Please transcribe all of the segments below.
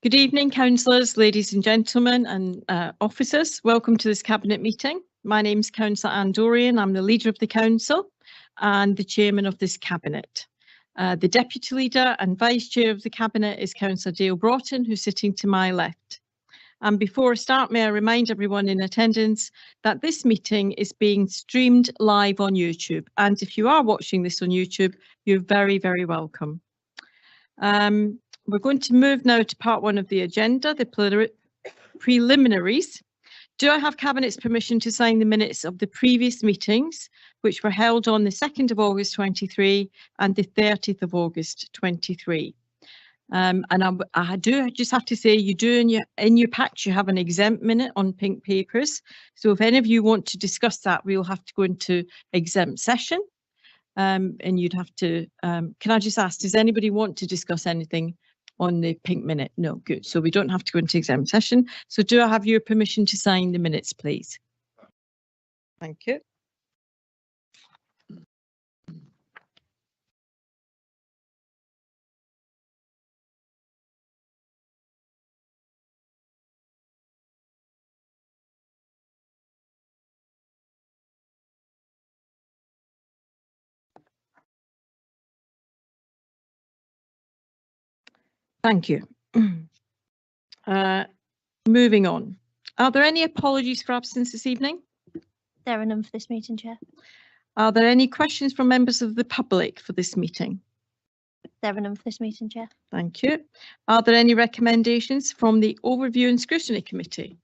Good evening, councillors, ladies and gentlemen and officers. Welcome to this Cabinet meeting. My name is Councillor Anne Dorian. I'm the Leader of the Council and the Chairman of this Cabinet. The Deputy Leader and Vice Chair of the Cabinet is Councillor Dale Broughton, who's sitting to my left. And before I start, may I remind everyone in attendance that this meeting is being streamed live on YouTube. And if you are watching this on YouTube, you're very, very welcome. We're going to move now to part one of the agenda, the preliminaries. Do I have Cabinet's permission to sign the minutes of the previous meetings, which were held on the 2nd of August 23 and the 30th of August 23? And I do just have to say, you do in your patch, you have an exempt minute on pink papers. So if any of you want to discuss that, we'll have to go into exempt session. And you'd have to, can I just ask, does anybody want to discuss anything on the pink minute? No, good. So we don't have to go into exam session. So do I have your permission to sign the minutes, please? Thank you. Thank you. Moving on. Are there any apologies for absence this evening? There are none for this meeting, Chair. Are there any questions from members of the public for this meeting? There are none for this meeting, Chair. Thank you. Are there any recommendations from the Overview and Scrutiny Committee?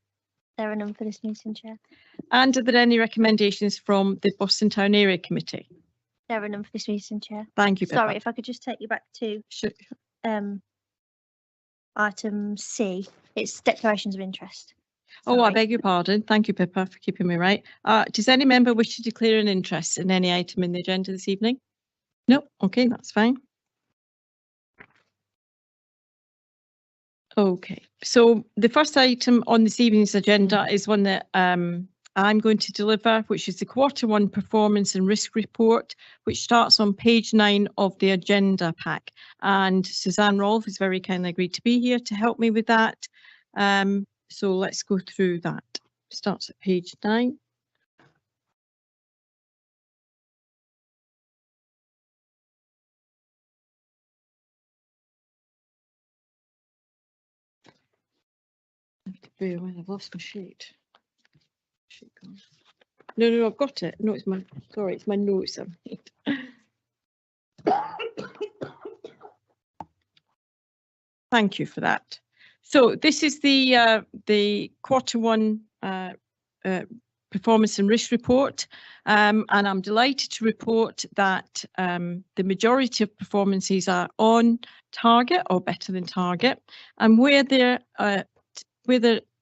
There are none for this meeting, Chair. And are there any recommendations from the Boston Town Area Committee? There are none for this meeting, Chair. Thank you, Pippa. Sorry, if I could just take you back to Sure. Item C. It's declarations of interest. Sorry. Oh, I Sorry. beg your pardon. Thank you, Pippa, for keeping me right. Does any member wish to declare an interest in any item in the agenda this evening? No? Okay, that's fine. Okay, so the first item on this evening's agenda is one that I'm going to deliver, which is the Q1 Performance and Risk Report, which starts on page 9 of the agenda pack. And Suzanne Rolfe has very kindly agreed to be here to help me with that. So let's go through that. Starts at page 9. I've lost my sheet. No, I've got it. No, it's my, sorry, it's my notes. Thank you for that. So this is the Q1 Performance and Risk Report, and I'm delighted to report that the majority of performances are on target or better than target, and where they're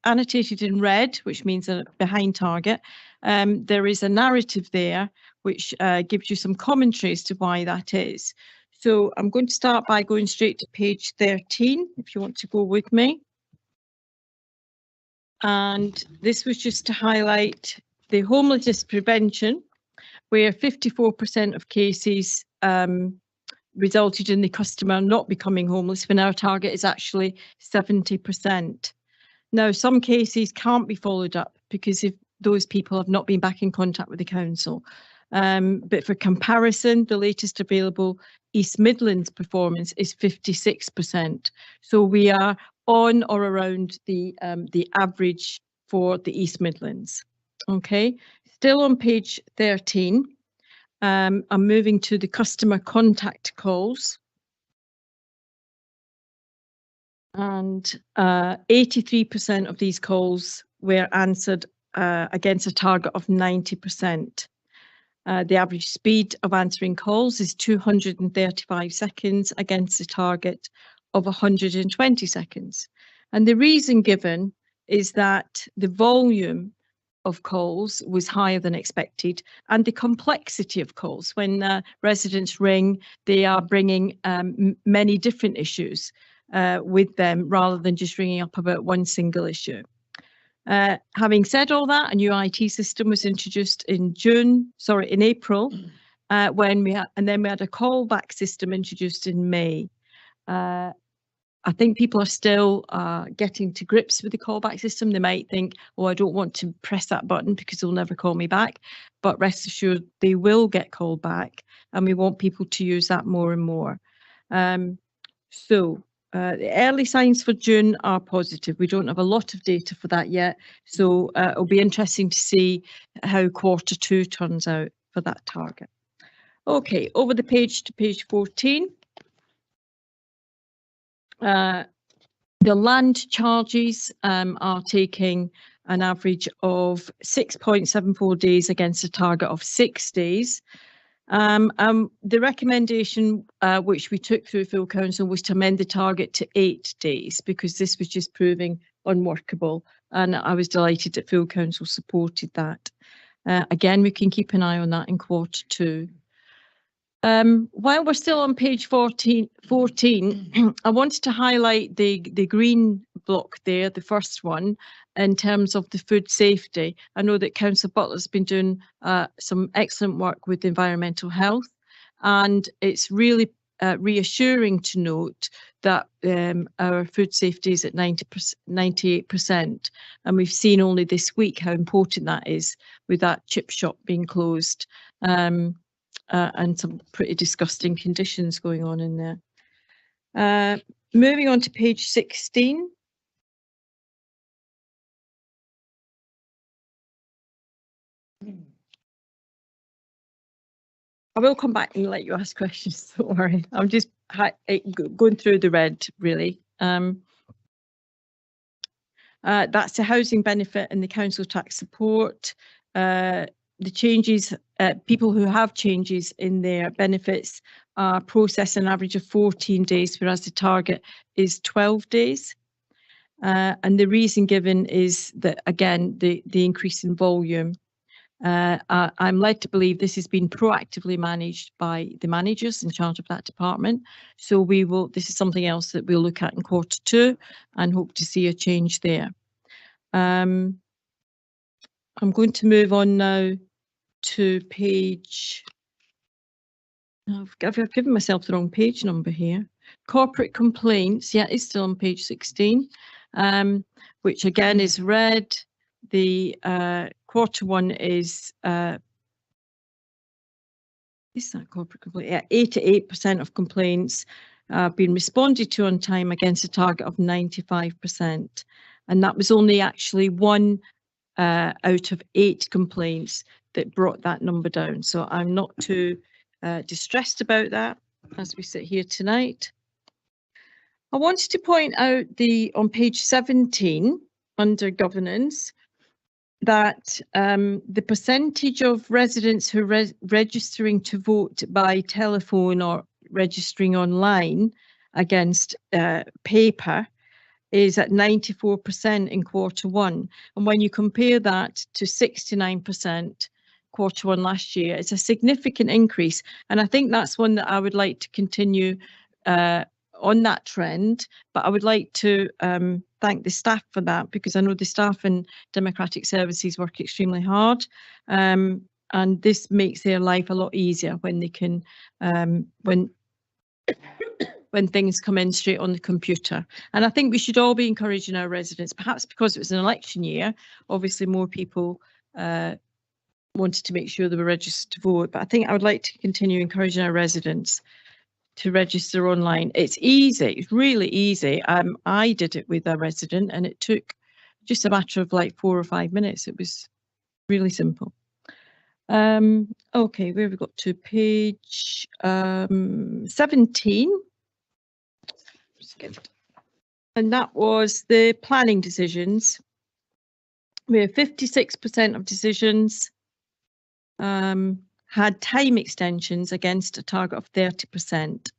annotated in red, which means they're behind target, there is a narrative there which gives you some commentary as to why that is. So I'm going to start by going straight to page 13, if you want to go with me. And this was just to highlight the homelessness prevention, where 54% of cases resulted in the customer not becoming homeless, when our target is actually 70%. Now, some cases can't be followed up because if those people have not been back in contact with the council. But for comparison, the latest available East Midlands performance is 56%. So we are on or around the average for the East Midlands. Okay, still on page 13. I'm moving to the customer contact calls. And 83% of these calls were answered against a target of 90%. The average speed of answering calls is 235 seconds against a target of 120 seconds. And the reason given is that the volume of calls was higher than expected, and the complexity of calls. When residents ring, they are bringing many different issues with them rather than just ringing up about one single issue. Having said all that, a new IT system was introduced in April, and then we had a callback system introduced in May. I think people are still getting to grips with the callback system. They might think, oh, I don't want to press that button because they'll never call me back. But rest assured, they will get called back, and we want people to use that more and more. The early signs for June are positive. We don't have a lot of data for that yet, so it'll be interesting to see how Q2 turns out for that target. Okay, over the page to page 14. The land charges are taking an average of 6.74 days against a target of 6 days. The recommendation which we took through full council was to amend the target to 8 days because this was just proving unworkable, and I was delighted that full council supported that. Again, we can keep an eye on that in Q2. While we're still on page 14, I wanted to highlight the green block there, the first one, in terms of the food safety. I know that Councillor Butler's been doing some excellent work with environmental health, and it's really reassuring to note that our food safety is at 98%, and we've seen only this week how important that is with that chip shop being closed. And some pretty disgusting conditions going on in there. Moving on to page 16. I will come back and let you ask questions, don't worry. I'm just going through the red, really. That's the housing benefit and the council tax support. The changes, people who have changes in their benefits are processed an average of 14 days, whereas the target is 12 days. And the reason given is that, again, the increase in volume. I'm led to believe this has been proactively managed by the managers in charge of that department. So this is something else that we'll look at in Q2 and hope to see a change there. I'm going to move on now to page, I've given myself the wrong page number here. Corporate complaints, yeah, it's still on page 16, which again is red. The Q1 is that corporate complaint? Yeah, 88% of complaints been responded to on time against a target of 95%. And that was only actually 1 out of 8 complaints that brought that number down. So I'm not too distressed about that as we sit here tonight. I wanted to point out on page 17 under governance that the percentage of residents who are registering to vote by telephone or registering online against paper is at 94% in Q1. And when you compare that to 69% Q1 last year, it's a significant increase. And I think that's one that I would like to continue on that trend. But I would like to thank the staff for that, because I know the staff in Democratic Services work extremely hard. And this makes their life a lot easier when they can, when things come in straight on the computer. And I think we should all be encouraging our residents, perhaps because it was an election year, obviously more people wanted to make sure they were registered to vote, but I think I would like to continue encouraging our residents to register online. It's easy, it's really easy. I did it with a resident and it took just a matter of like 4 or 5 minutes. It was really simple. Okay, where have we got to? Page 17. And that was the planning decisions. We have 56% of decisions had time extensions against a target of 30%.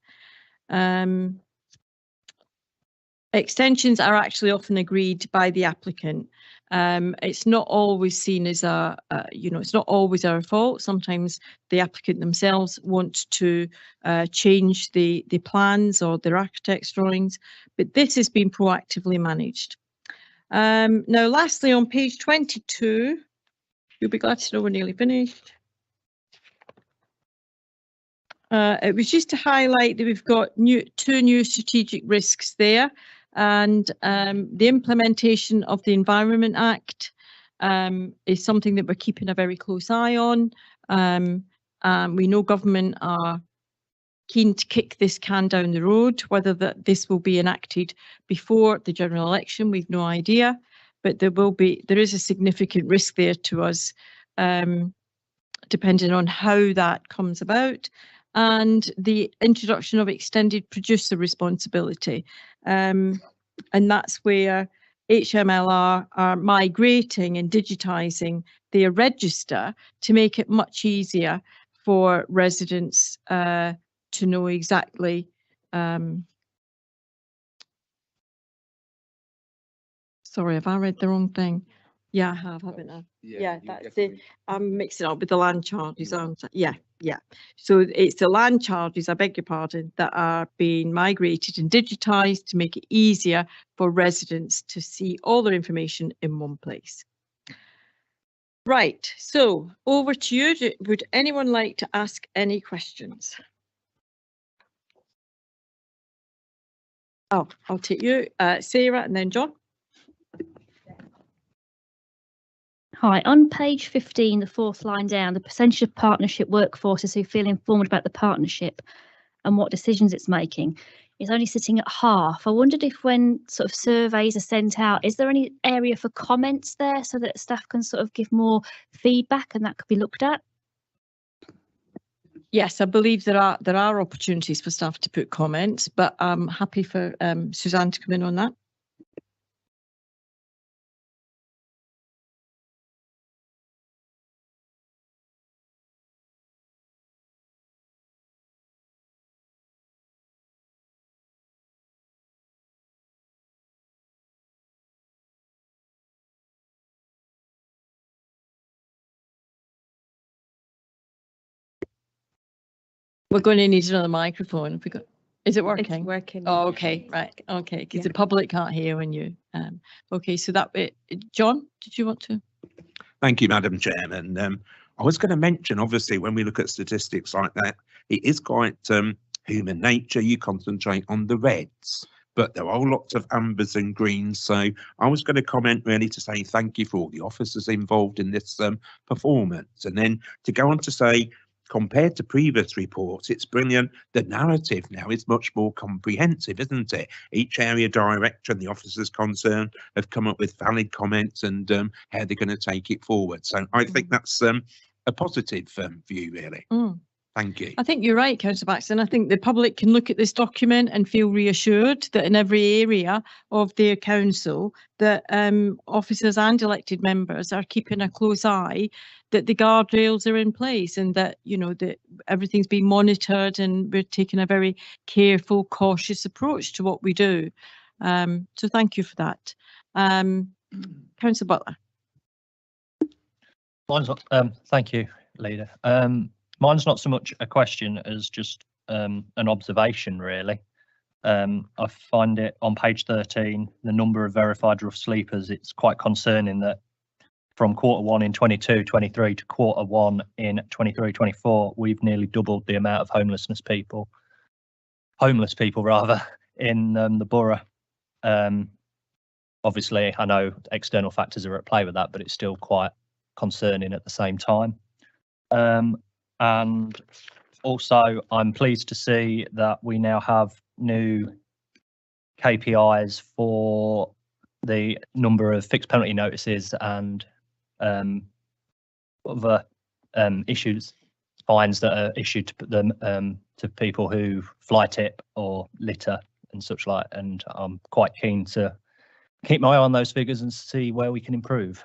Extensions are actually often agreed by the applicant. It's not always seen as it's not always our fault. Sometimes the applicant themselves want to change the plans or their architect's drawings, but this has been proactively managed. Now, lastly, on page 22, you'll be glad to know we're nearly finished. It was just to highlight that we've got two new strategic risks there, and the implementation of the Environment Act is something that we're keeping a very close eye on. We know government are keen to kick this can down the road. Whether this will be enacted before the general election, we've no idea, but there is a significant risk there to us, depending on how that comes about, and the introduction of extended producer responsibility. And that's where HMLR are migrating and digitising their register to make it much easier for residents to know exactly. Sorry, have I read the wrong thing? Yeah, I have, haven't I? Yeah, that's it. I'm mixing up with the land charges, aren't I? Yeah. So it's the land charges, I beg your pardon, that are being migrated and digitised to make it easier for residents to see all their information in one place. Right, so over to you. Would anyone like to ask any questions? Oh, I'll take you, Sarah, and then John. Hi, on page 15, the fourth line down, the percentage of partnership workforces who feel informed about the partnership and what decisions it's making is only sitting at half. I wondered if when sort of surveys are sent out, is there any area for comments there so that staff can sort of give more feedback and that could be looked at? Yes, I believe there are opportunities for staff to put comments, but I'm happy for Suzanne to come in on that. We're going to need another microphone. Is it working? It's working. Oh, okay, right, okay, because the public can't hear when you. Okay, so John, did you want to? Thank you, Madam Chairman. I was going to mention, obviously, when we look at statistics like that, it is quite human nature. You concentrate on the reds, but there are lots of ambers and greens. So I was going to comment really to say thank you for all the officers involved in this performance. And then to go on to say, compared to previous reports, it's brilliant. The narrative now is much more comprehensive, isn't it? Each area director and the officers concerned have come up with valid comments and how they're going to take it forward. So I think that's a positive view, really. Thank you. I think you're right, Councillor Baxton. I think the public can look at this document and feel reassured that in every area of their council that officers and elected members are keeping a close eye, that the guardrails are in place and that, you know, that everything's being monitored and we're taking a very careful, cautious approach to what we do. So thank you for that. Councillor Butler. Thank you, Leader. Mine's not so much a question as just an observation, really. I find it on page 13, the number of verified rough sleepers, it's quite concerning that from quarter 1 in 22-23 to quarter 1 in 23-24, we've nearly doubled the amount of homeless people rather, in the borough. Obviously, I know external factors are at play with that, but it's still quite concerning at the same time. And also, I'm pleased to see that we now have new KPIs for the number of fixed penalty notices and other fines that are issued to them to people who fly tip or litter and such like. And I'm quite keen to keep my eye on those figures and see where we can improve.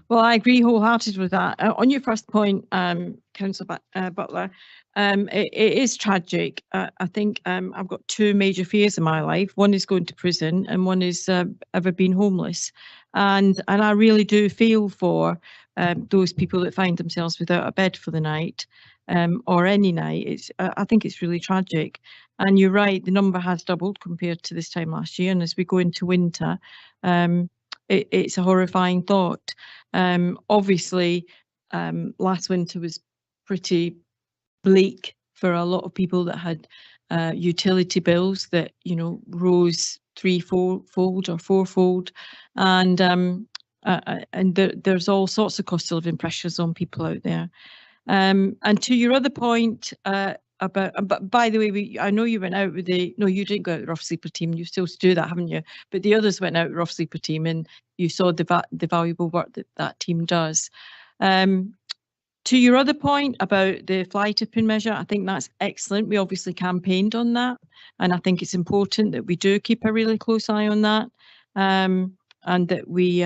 Well, I agree wholeheartedly with that. On your first point, Councillor Butler, it is tragic. I think I've got two major fears in my life. One is going to prison and one is ever being homeless. And I really do feel for those people that find themselves without a bed for the night or any night. I think it's really tragic. And you're right, the number has doubled compared to this time last year. And as we go into winter, it's a horrifying thought. Obviously, last winter was pretty bleak for a lot of people that had utility bills that, you know, rose threefold or fourfold, and there's all sorts of cost of living pressures on people out there. And to your other point about, but by the way, I know you went out with no, you didn't go out with the rough sleeper team. You still do that, haven't you? But the others went out with the rough sleeper team, and you saw the valuable work that team does. To your other point about the fly tipping measure, I think that's excellent. We obviously campaigned on that, and I think it's important that we do keep a really close eye on that, and that we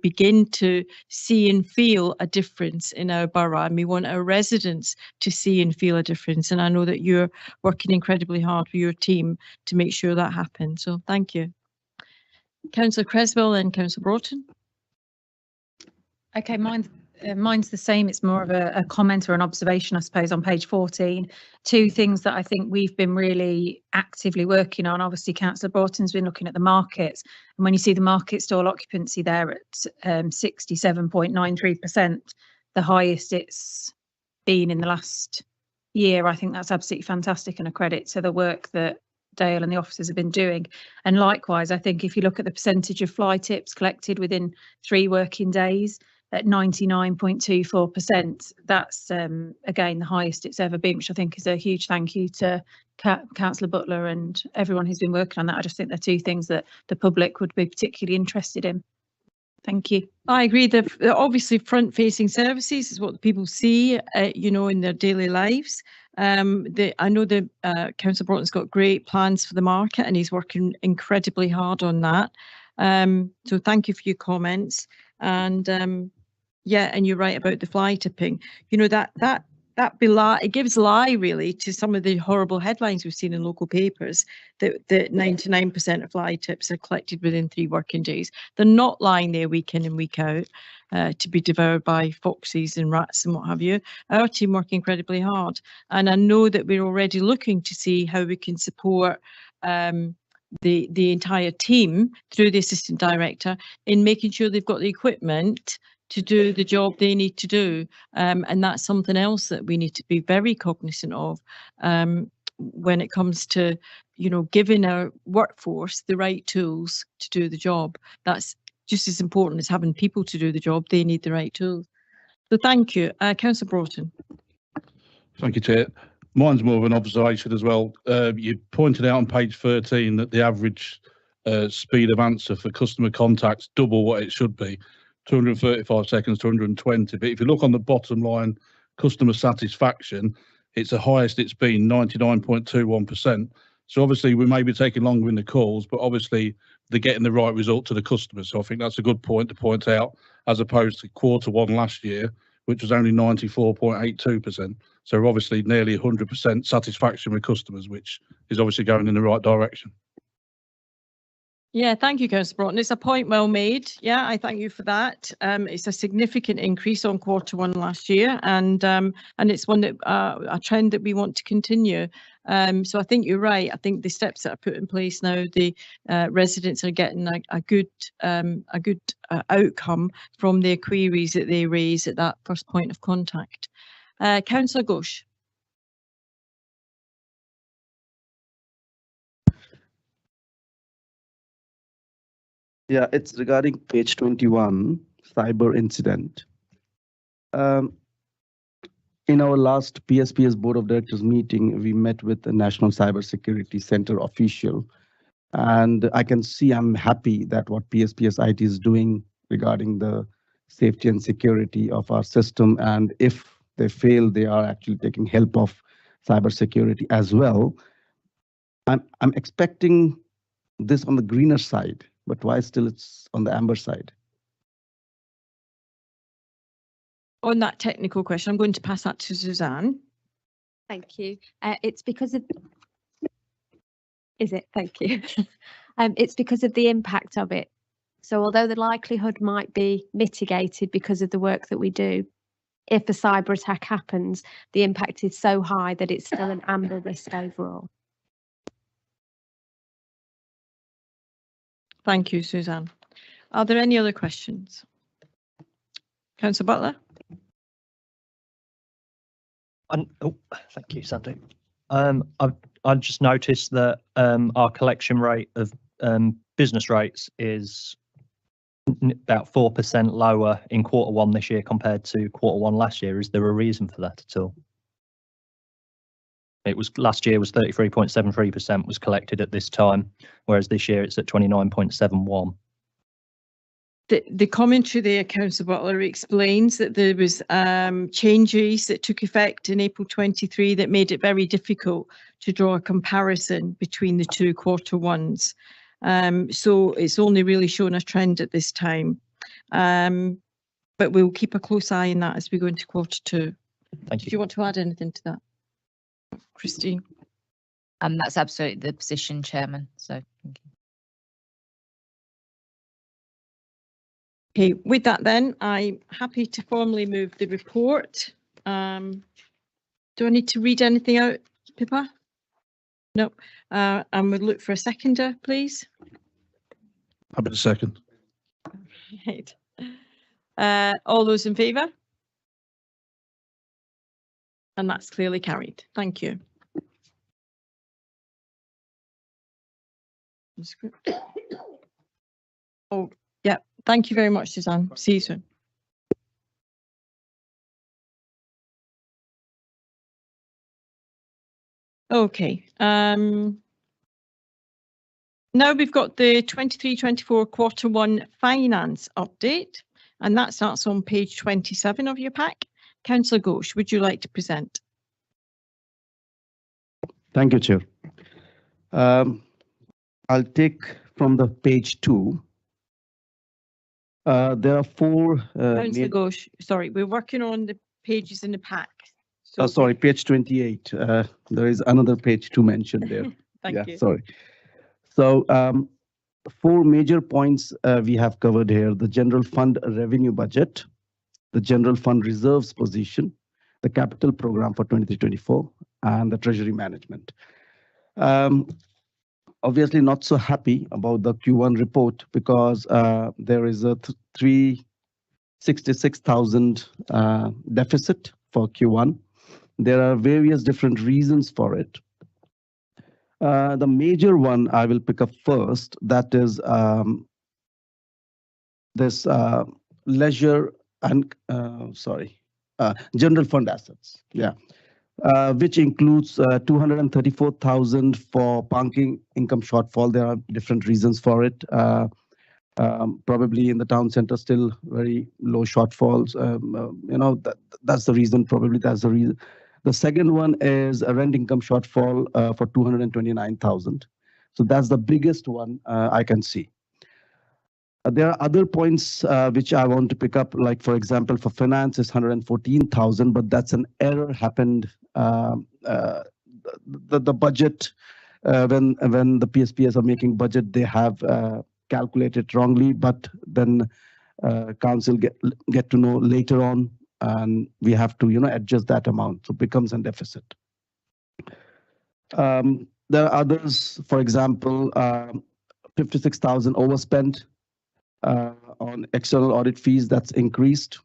begin to see and feel a difference in our borough, and we want our residents to see and feel a difference. And I know that you're working incredibly hard with your team to make sure that happens. So thank you. Councillor Creswell and Councillor Broughton. Okay, mine's the same. It's more of a comment or an observation, I suppose, on page 14. Two things that I think we've been really actively working on. Obviously, Councillor Broughton's been looking at the markets, and when you see the market stall occupancy there at 67.93%, the highest it's been in the last year, I think that's absolutely fantastic and a credit to the work that Dale and the officers have been doing. And likewise, I think if you look at the percentage of fly tips collected within 3 working days, at 99.24%, that's again the highest it's ever been, which I think is a huge thank you to Councillor Butler and everyone who's been working on that. I just think they're two things that the public would be particularly interested in. Thank you. I agree. Obviously, front-facing services is what the people see, you know, in their daily lives. I know the Councillor Broughton's got great plans for the market, and he's working incredibly hard on that. So thank you for your comments. And yeah, and you're right about the fly tipping. You know, that it gives lie really to some of the horrible headlines we've seen in local papers that 99% of fly tips are collected within 3 working days. They're not lying there week in and week out to be devoured by foxes and rats and what have you. Our team work incredibly hard, and I know that we're already looking to see how we can support the entire team through the assistant director in making sure they've got the equipment to do the job they need to do, and that's something else that we need to be very cognizant of when it comes to, you know, giving our workforce the right tools to do the job. That's just as important as having people to do the job. They need the right tools. So thank you. Councillor Broughton. Thank you, Chair. Mine's more of an observation as well. You pointed out on page 13 that the average speed of answer for customer contacts double what it should be, 235 seconds to 120. But if you look on the bottom line, customer satisfaction, it's the highest it's been, 99.21%. So obviously we may be taking longer in the calls, but obviously they're getting the right result to the customers. So I think that's a good point to point out, as opposed to Q1 last year, which was only 94.82%. So we're obviously nearly 100% satisfaction with customers, which is obviously going in the right direction. Yeah, thank you, Councillor Broughton. It's a point well made. Yeah, I thank you for that. It's a significant increase on Q1 last year, and it's one that a trend that we want to continue. So I think you're right. I think the steps that are put in place now, the residents are getting a good outcome from their queries that they raise at that first point of contact. Councillor Ghosh. Yeah, it's regarding page 21, cyber incident. In our last PSPS Board of Directors meeting, we met with the National Cybersecurity Center official, and I can see I'm happy that what PSPS IT is doing regarding the safety and security of our system, and if they fail, they are actually taking help of cybersecurity as well. I'm expecting this on the greener side, but why still it's on the amber side? On that technical question, I'm going to pass that to Suzanne. Thank you. It's because of, is it? Thank you. It's because of the impact of it. So although the likelihood might be mitigated because of the work that we do, if a cyber attack happens, the impact is so high that it's still an amber risk overall. Thank you, Suzanne. Are there any other questions? Councillor Butler. Thank you, Sandy. I just noticed that our collection rate of business rates is about 4% lower in Q1 this year compared to Q1 last year. Is there a reason for that at all? It was last year was 33.73% was collected at this time, whereas this year it's at 29.71. The commentary there, Councillor Butler, explains that there was changes that took effect in April 23 that made it very difficult to draw a comparison between the two Q1s. So it's only really shown a trend at this time. But we'll keep a close eye on that as we go into Q2. Thank you. Do you want to add anything to that, Christine? That's absolutely the position, Chairman. So thank you. Okay, with that then, I'm happy to formally move the report. Do I need to read anything out, Pippa? No. And we'll look for a seconder, please. Happy to second. Right. All those in favour? And that's clearly carried. Thank you. Oh, yeah. Thank you very much, Suzanne. See you soon. Okay. Now we've got the 23-24 Q1 finance update, and that starts on page 27 of your pack. Councillor Ghosh, would you like to present? Thank you, Chair. I'll take from the page 2. There are 4. Councillor Ghosh, sorry, we're working on the pages in the pack. So sorry, page 28. There is another page to mention there. Thank you. Sorry. So 4 major points we have covered here: the general fund revenue budget, the general fund reserves position, the capital program for 23-24, and the treasury management. Obviously not so happy about the Q1 report because there is a 366,000 deficit for Q1. There are various different reasons for it. The major one I will pick up first, that is this leisure and general fund assets, which includes 234,000 for parking income shortfall. There are different reasons for it. Probably in the town center still very low shortfalls. That's the reason. Probably that's the reason. The second one is a rent income shortfall for 229,000. So that's the biggest one I can see. There are other points which I want to pick up, like for example, for finance is 114,000, but that's an error happened. The budget, when the PSPs are making budget, they have calculated wrongly, but then council get to know later on, and we have to adjust that amount, so it becomes a deficit. There are others, for example, 56,000 overspent on external audit fees. That's increased.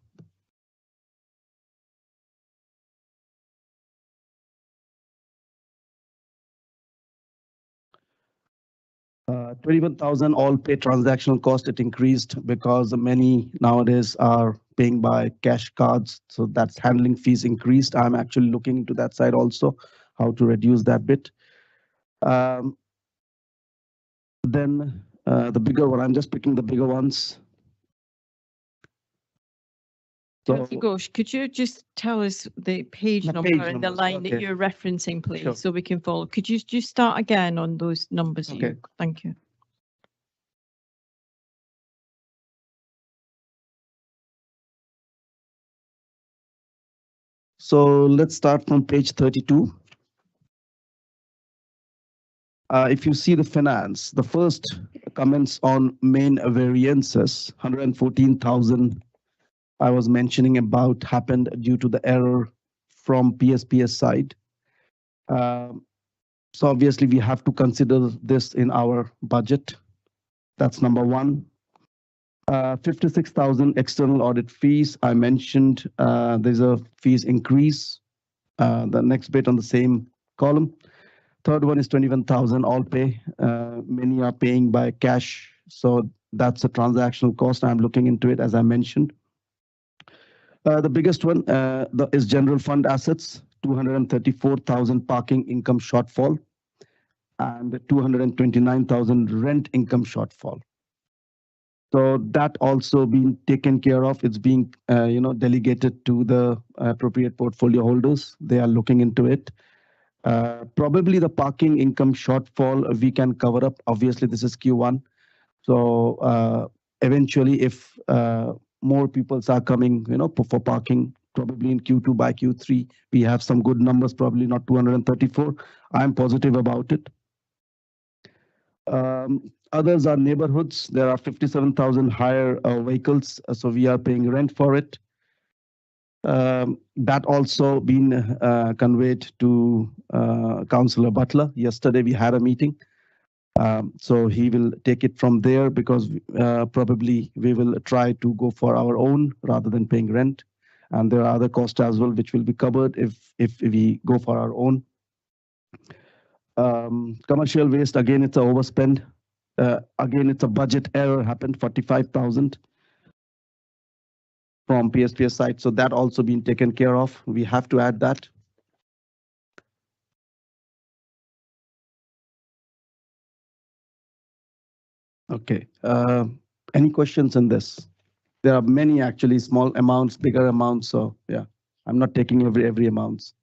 Uh, 21,000 all pay transactional cost. It increased because many nowadays are paying by cash cards, so that's handling fees increased. I'm actually looking into that side also, how to reduce that bit. Then the bigger one, I'm just picking the bigger ones. So, Gosh, could you just tell us the page The number page and the numbers, line that okay. you're referencing, please, Sure. so we can follow? Could you just start again on those numbers? Okay. Thank you. so let's start from page 32. If you see the finance, the first comments on main variances, 114,000 I was mentioning about happened due to the error from PSPS side. So obviously we have to consider this in our budget. That's number one. 56,000 external audit fees. I mentioned there's a fees increase the next bit on the same column. Third one is 21,000 all pay. Many are paying by cash, so that's a transactional cost. I'm looking into it, as I mentioned. The biggest one is general fund assets, 234,000 parking income shortfall and 229,000 rent income shortfall. So that also being taken care of. It's being delegated to the appropriate portfolio holders. They are looking into it. Probably the parking income shortfall we can cover up. Obviously, this is Q1. So eventually, if more people are coming, for parking, probably in Q2 by Q3, we have some good numbers, probably not 234. I'm positive about it. Others are neighborhoods. There are 57,000 higher vehicles, so we are paying rent for it. That also been conveyed to Councillor Butler. Yesterday we had a meeting. So he will take it from there, because probably we will try to go for our own rather than paying rent. And there are other costs as well, which will be covered if we go for our own. Commercial waste, again, it's an overspend. Again, it's a budget error happened, 45,000 from PSPS side. So that also been taken care of. We have to add that. Okay. Any questions on this? There are many actually small amounts, bigger amounts. So yeah, I'm not taking every amounts.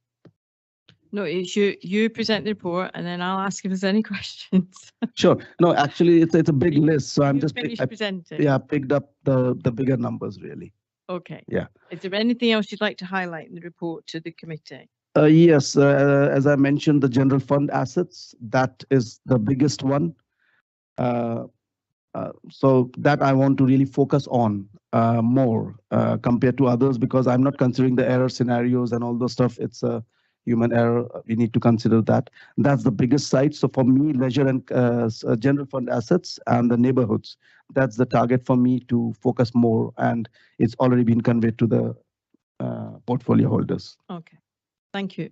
No, it's you present the report and then I'll ask if there's any questions. Sure. No, actually it's a big list. So I'm You just finished presenting. yeah, picked up the bigger numbers really. Okay. Yeah. Is there anything else you'd like to highlight in the report to the committee? Yes, as I mentioned, the general fund assets, that is the biggest one. So that I want to really focus on more compared to others, because I'm not considering the error scenarios and all those stuff. It's a human error. We need to consider that. That's the biggest side. So for me, leisure and general fund assets and the neighborhoods, that's the target for me to focus more. And it's already been conveyed to the portfolio holders. Okay, thank you.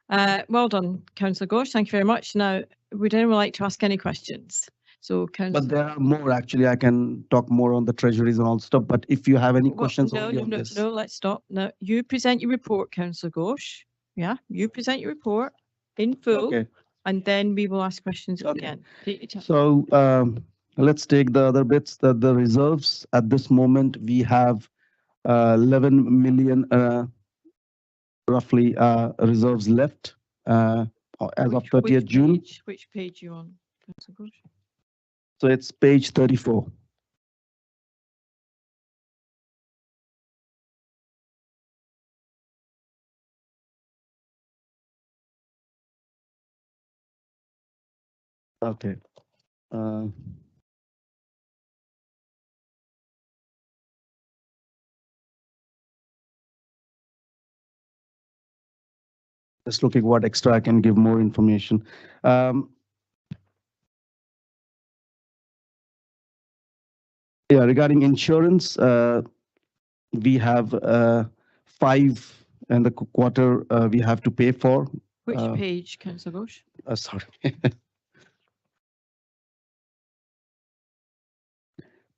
Well done, Councillor Ghosh. Thank you very much. Now, would anyone like to ask any questions? So, But there are more actually. I can talk more on the treasuries and all stuff. But if you have any questions on this. No, let's stop. No, you present your report, Councillor Ghosh. Yeah, you present your report in full, Okay. and then we will ask questions at the end. So let's take the other bits. The reserves at this moment, we have 11 million roughly reserves left as of 30th June. Which page you on, Councillor Ghosh? So it's page 34. Okay. Just looking what extra I can give more information. Yeah, regarding insurance, we have 5 in the quarter we have to pay for. Which page, Councillor Ghosh? Sorry.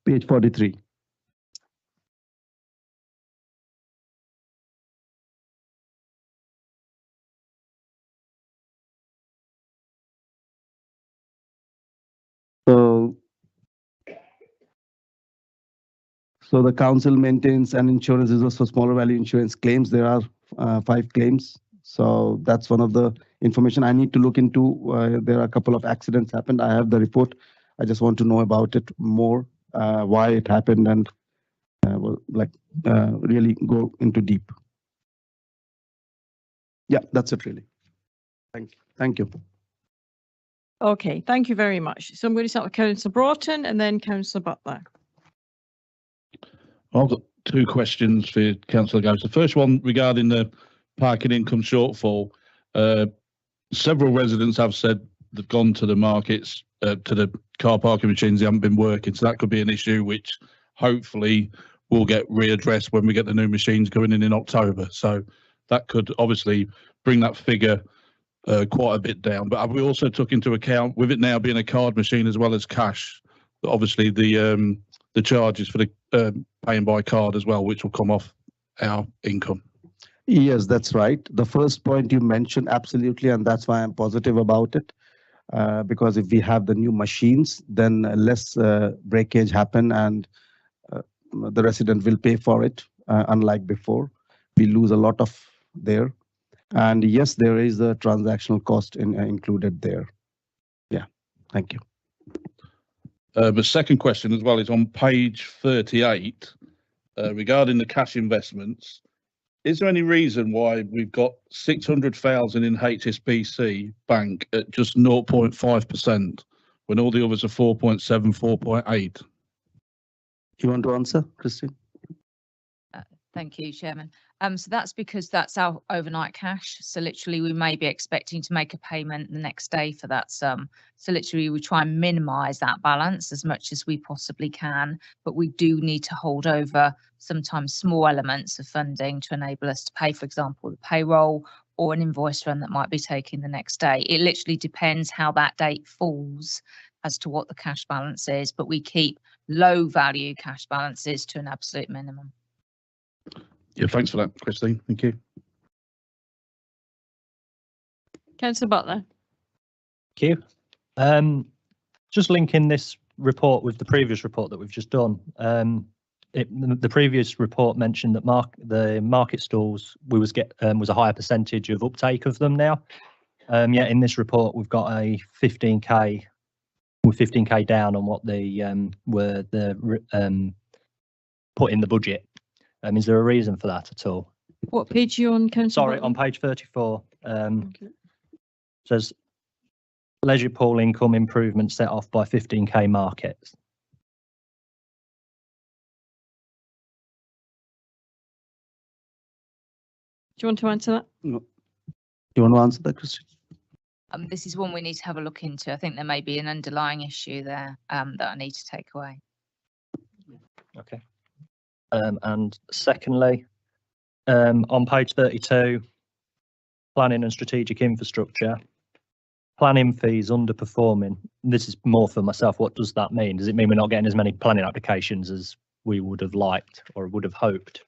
Page 43. So the council maintains an insurance reserve for smaller value insurance claims. There are 5 claims. So that's one of the information I need to look into. There are a couple of accidents happened. I have the report. I just want to know about it more, why it happened, and really go into deep. Yeah, that's it really. Thank you. Okay, thank you very much. So I'm going to start with Councillor Broughton and then Councillor Butler. I've got 2 questions for Councillor Ghosh. The first one regarding the parking income shortfall. Several residents have said they've gone to the markets, to the car parking machines, they haven't been working. So that could be an issue which hopefully will get readdressed when we get the new machines going in October. So that could obviously bring that figure quite a bit down. But have we also took into account, with it now being a card machine as well as cash, that obviously the charges for the paying by card as well, which will come off our income? Yes, that's right. The first point you mentioned, absolutely, and that's why I'm positive about it. Because if we have the new machines, then less breakage happen, and the resident will pay for it. Unlike before, we lose a lot of there. And yes, there is a transactional cost included there. Yeah, thank you. The second question as well is on page 38 regarding the cash investments. Is there any reason why we've got 600,000 in HSBC Bank at just 0.5% when all the others are 4.7, 4.8? You want to answer, Christine? Thank you, Chairman. So that's because that's our overnight cash. So literally we may be expecting to make a payment the next day for that sum. So literally we try and minimise that balance as much as we possibly can, but we do need to hold over sometimes small elements of funding to enable us to pay, for example, the payroll or an invoice run that might be taken the next day. It literally depends how that date falls as to what the cash balance is, but we keep low value cash balances to an absolute minimum. Yeah, thanks for that, Christine. Thank you. Councillor Butler. Thank you. Just linking this report with the previous report that we've just done. The previous report mentioned that the market stalls was a higher percentage of uptake of them now. Yet in this report we've got a 15k, with 15k down on what they were put in the budget. Is there a reason for that at all? What page are you on, Councillor Sorry, Butler? on page 34. Okay. Says leisure pool income improvement set off by 15k markets. Do you want to answer that? No. You want to answer that, Christine? This is one we need to have a look into. I think there may be an underlying issue there that I need to take away. Okay. And secondly, on page 32, planning and strategic infrastructure, planning fees underperforming. This is more for myself. What does that mean? Does it mean we're not getting as many planning applications as we would have liked or would have hoped?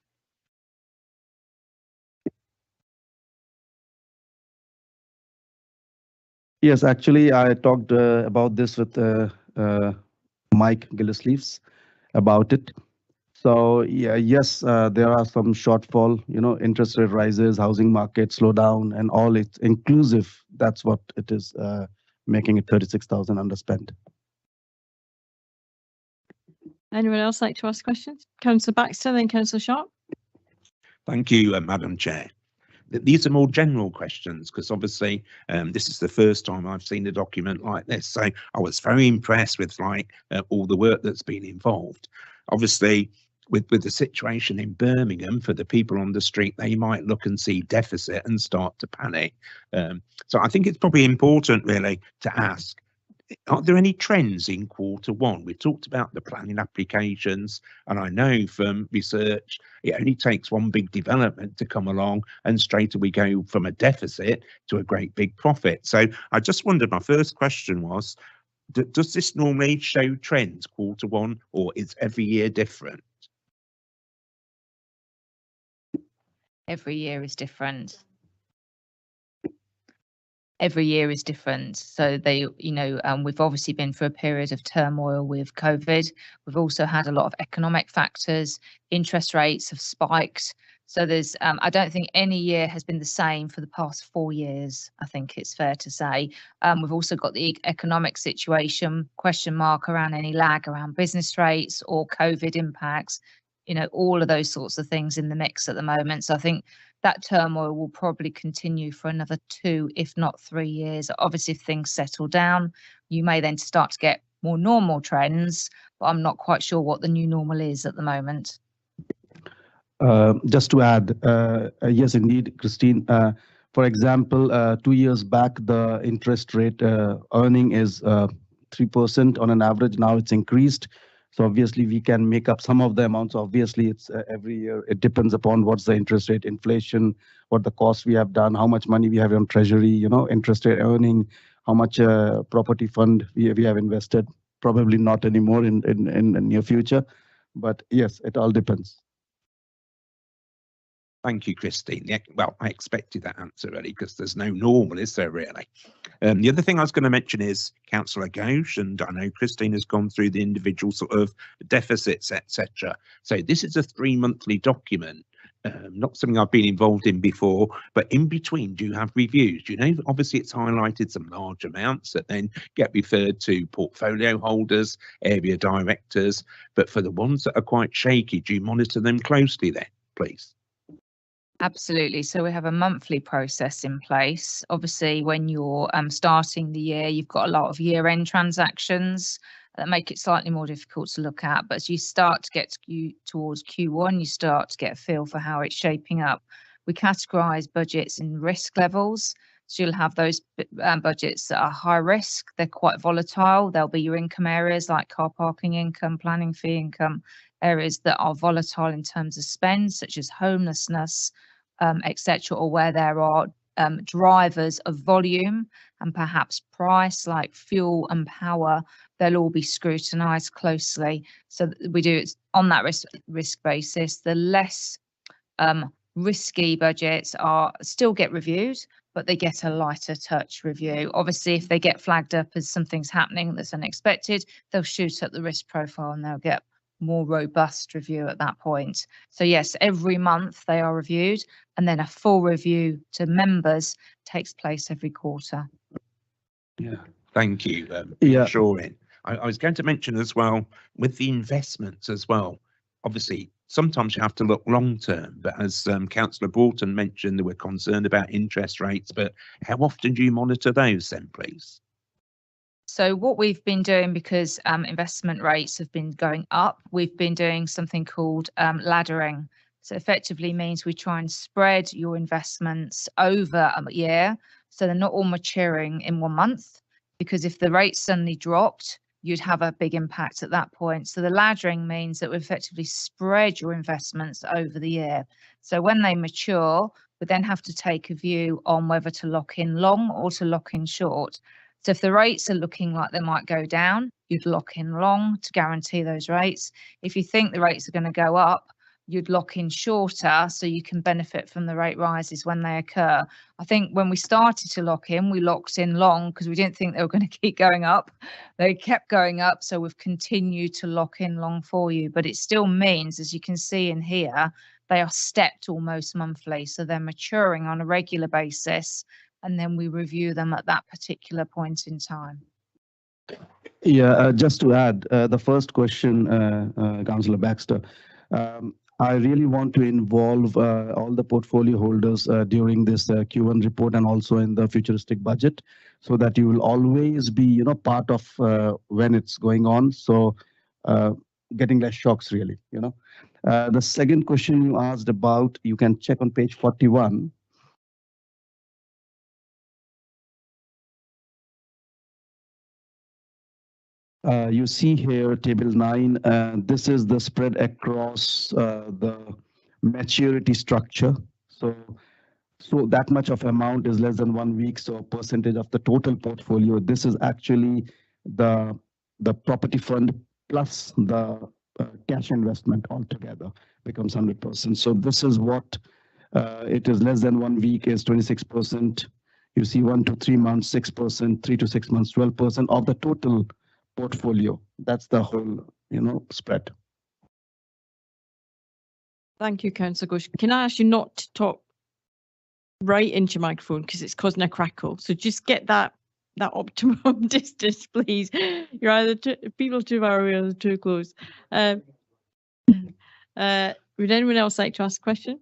Yes, actually, I talked about this with Mike Gillesleeves about it. So yeah, yes, there are some shortfall, interest rate rises, housing market slowdown, and all it's inclusive. That's what it is, making it 36,000 underspent. Anyone else like to ask questions? Councillor Baxter, then Councillor Sharp. Thank you, Madam Chair. These are more general questions because obviously this is the first time I've seen a document like this. So I was very impressed with all the work that's been involved. Obviously, with the situation in Birmingham, for the people on the street, they might look and see deficit and start to panic. So I think it's probably important really to ask, are there any trends in Q1? We talked about the planning applications, and I know from research, it only takes one big development to come along and straight away go from a deficit to a great big profit. So I just wondered, my first question was, does this normally show trends Q1, or is every year different? Every year is different. Every year is different. So we've obviously been through a period of turmoil with COVID. We've also had a lot of economic factors. Interest rates have spiked. So there's, I don't think any year has been the same for the past 4 years, I think it's fair to say. We've also got the economic situation, question mark around any lag around business rates or COVID impacts, all of those sorts of things in the mix at the moment. So I think that turmoil will probably continue for another 2, if not 3 years. Obviously, if things settle down, you may then start to get more normal trends, but I'm not quite sure what the new normal is at the moment. Just to add, yes, indeed, Christine. For example, 2 years back, the interest rate earning is 3% on an average. Now it's increased. So obviously we can make up some of the amounts. Obviously it's every year, it depends upon what's the interest rate, inflation, what the cost we have done, how much money we have on treasury, you know, interest rate earning, how much property fund we have invested. Probably not anymore in the near future, but yes, it all depends. Thank you, Christine. Yeah, well, I expected that answer really, because there's no normal, is there really? The other thing I was going to mention is Councillor Ghosh, and I know Christine has gone through the individual sort of deficits, etc. So this is a 3-monthly document, not something I've been involved in before, but in between, do you have reviews? You know, obviously it's highlighted some large amounts that then get referred to portfolio holders, area directors, but for the ones that are quite shaky, do you monitor them closely then, please? Absolutely. So we have a monthly process in place. Obviously, when you're starting the year, you've got a lot of year-end transactions that make it slightly more difficult to look at. But as you start to get towards Q1, you start to get a feel for how it's shaping up. We categorise budgets in risk levels. So you'll have those budgets that are high risk. They're quite volatile. There'll be your income areas like car parking income, planning fee income, areas that are volatile in terms of spend, such as homelessness, etc., or where there are drivers of volume and perhaps price, like fuel and power. They'll all be scrutinised closely. So we do it on that risk basis. The less risky budgets still get reviewed, but they get a lighter touch review. Obviously, if they get flagged up as something's happening that's unexpected, they'll shoot up the risk profile and they'll get more robust review at that point. So yes, every month they are reviewed, and then a full review to members takes place every quarter. Yeah, thank you. Yeah. Reassuring. I was going to mention as well with the investments as well. Obviously, sometimes you have to look long term, but as Councillor Broughton mentioned, that we're concerned about interest rates. But how often do you monitor those then, please? So what we've been doing, because investment rates have been going up, we've been doing something called laddering. So effectively means we try and spread your investments over a year, so they're not all maturing in 1 month, because if the rate suddenly dropped, you'd have a big impact at that point. So the laddering means that we effectively spread your investments over the year. So when they mature, we then have to take a view on whether to lock in long or to lock in short. So if the rates are looking like they might go down, you'd lock in long to guarantee those rates. If you think the rates are going to go up, you'd lock in shorter so you can benefit from the rate rises when they occur. I think when we started to lock in, we locked in long because we didn't think they were going to keep going up. They kept going up, so we've continued to lock in long for you. But it still means, as you can see in here, they are stepped almost monthly. So they're maturing on a regular basis, and then we review them at that particular point in time. Yeah, just to add, the first question, Councillor Baxter, I really want to involve all the portfolio holders during this Q1 report and also in the futuristic budget, so that you will always be, you know, part of when it's going on. So getting less shocks, really, you know. The second question you asked about, you can check on page 41. You see here table 9, this is the spread across the maturity structure. So that much of amount is less than 1 week, so a percentage of the total portfolio. This is actually the property fund plus the cash investment altogether becomes 100%. So this is what it is. Less than 1 week is 26%. You see 1 to 3 months, 6%, 3 to 6 months, 12% of the total portfolio. That's the whole, you know, spread. Thank you, Councillor Ghosh. Can I ask you not to talk right into your microphone because it's causing a crackle? So just get that optimum distance, please. You're either people too far away or too close. Would anyone else like to ask a question?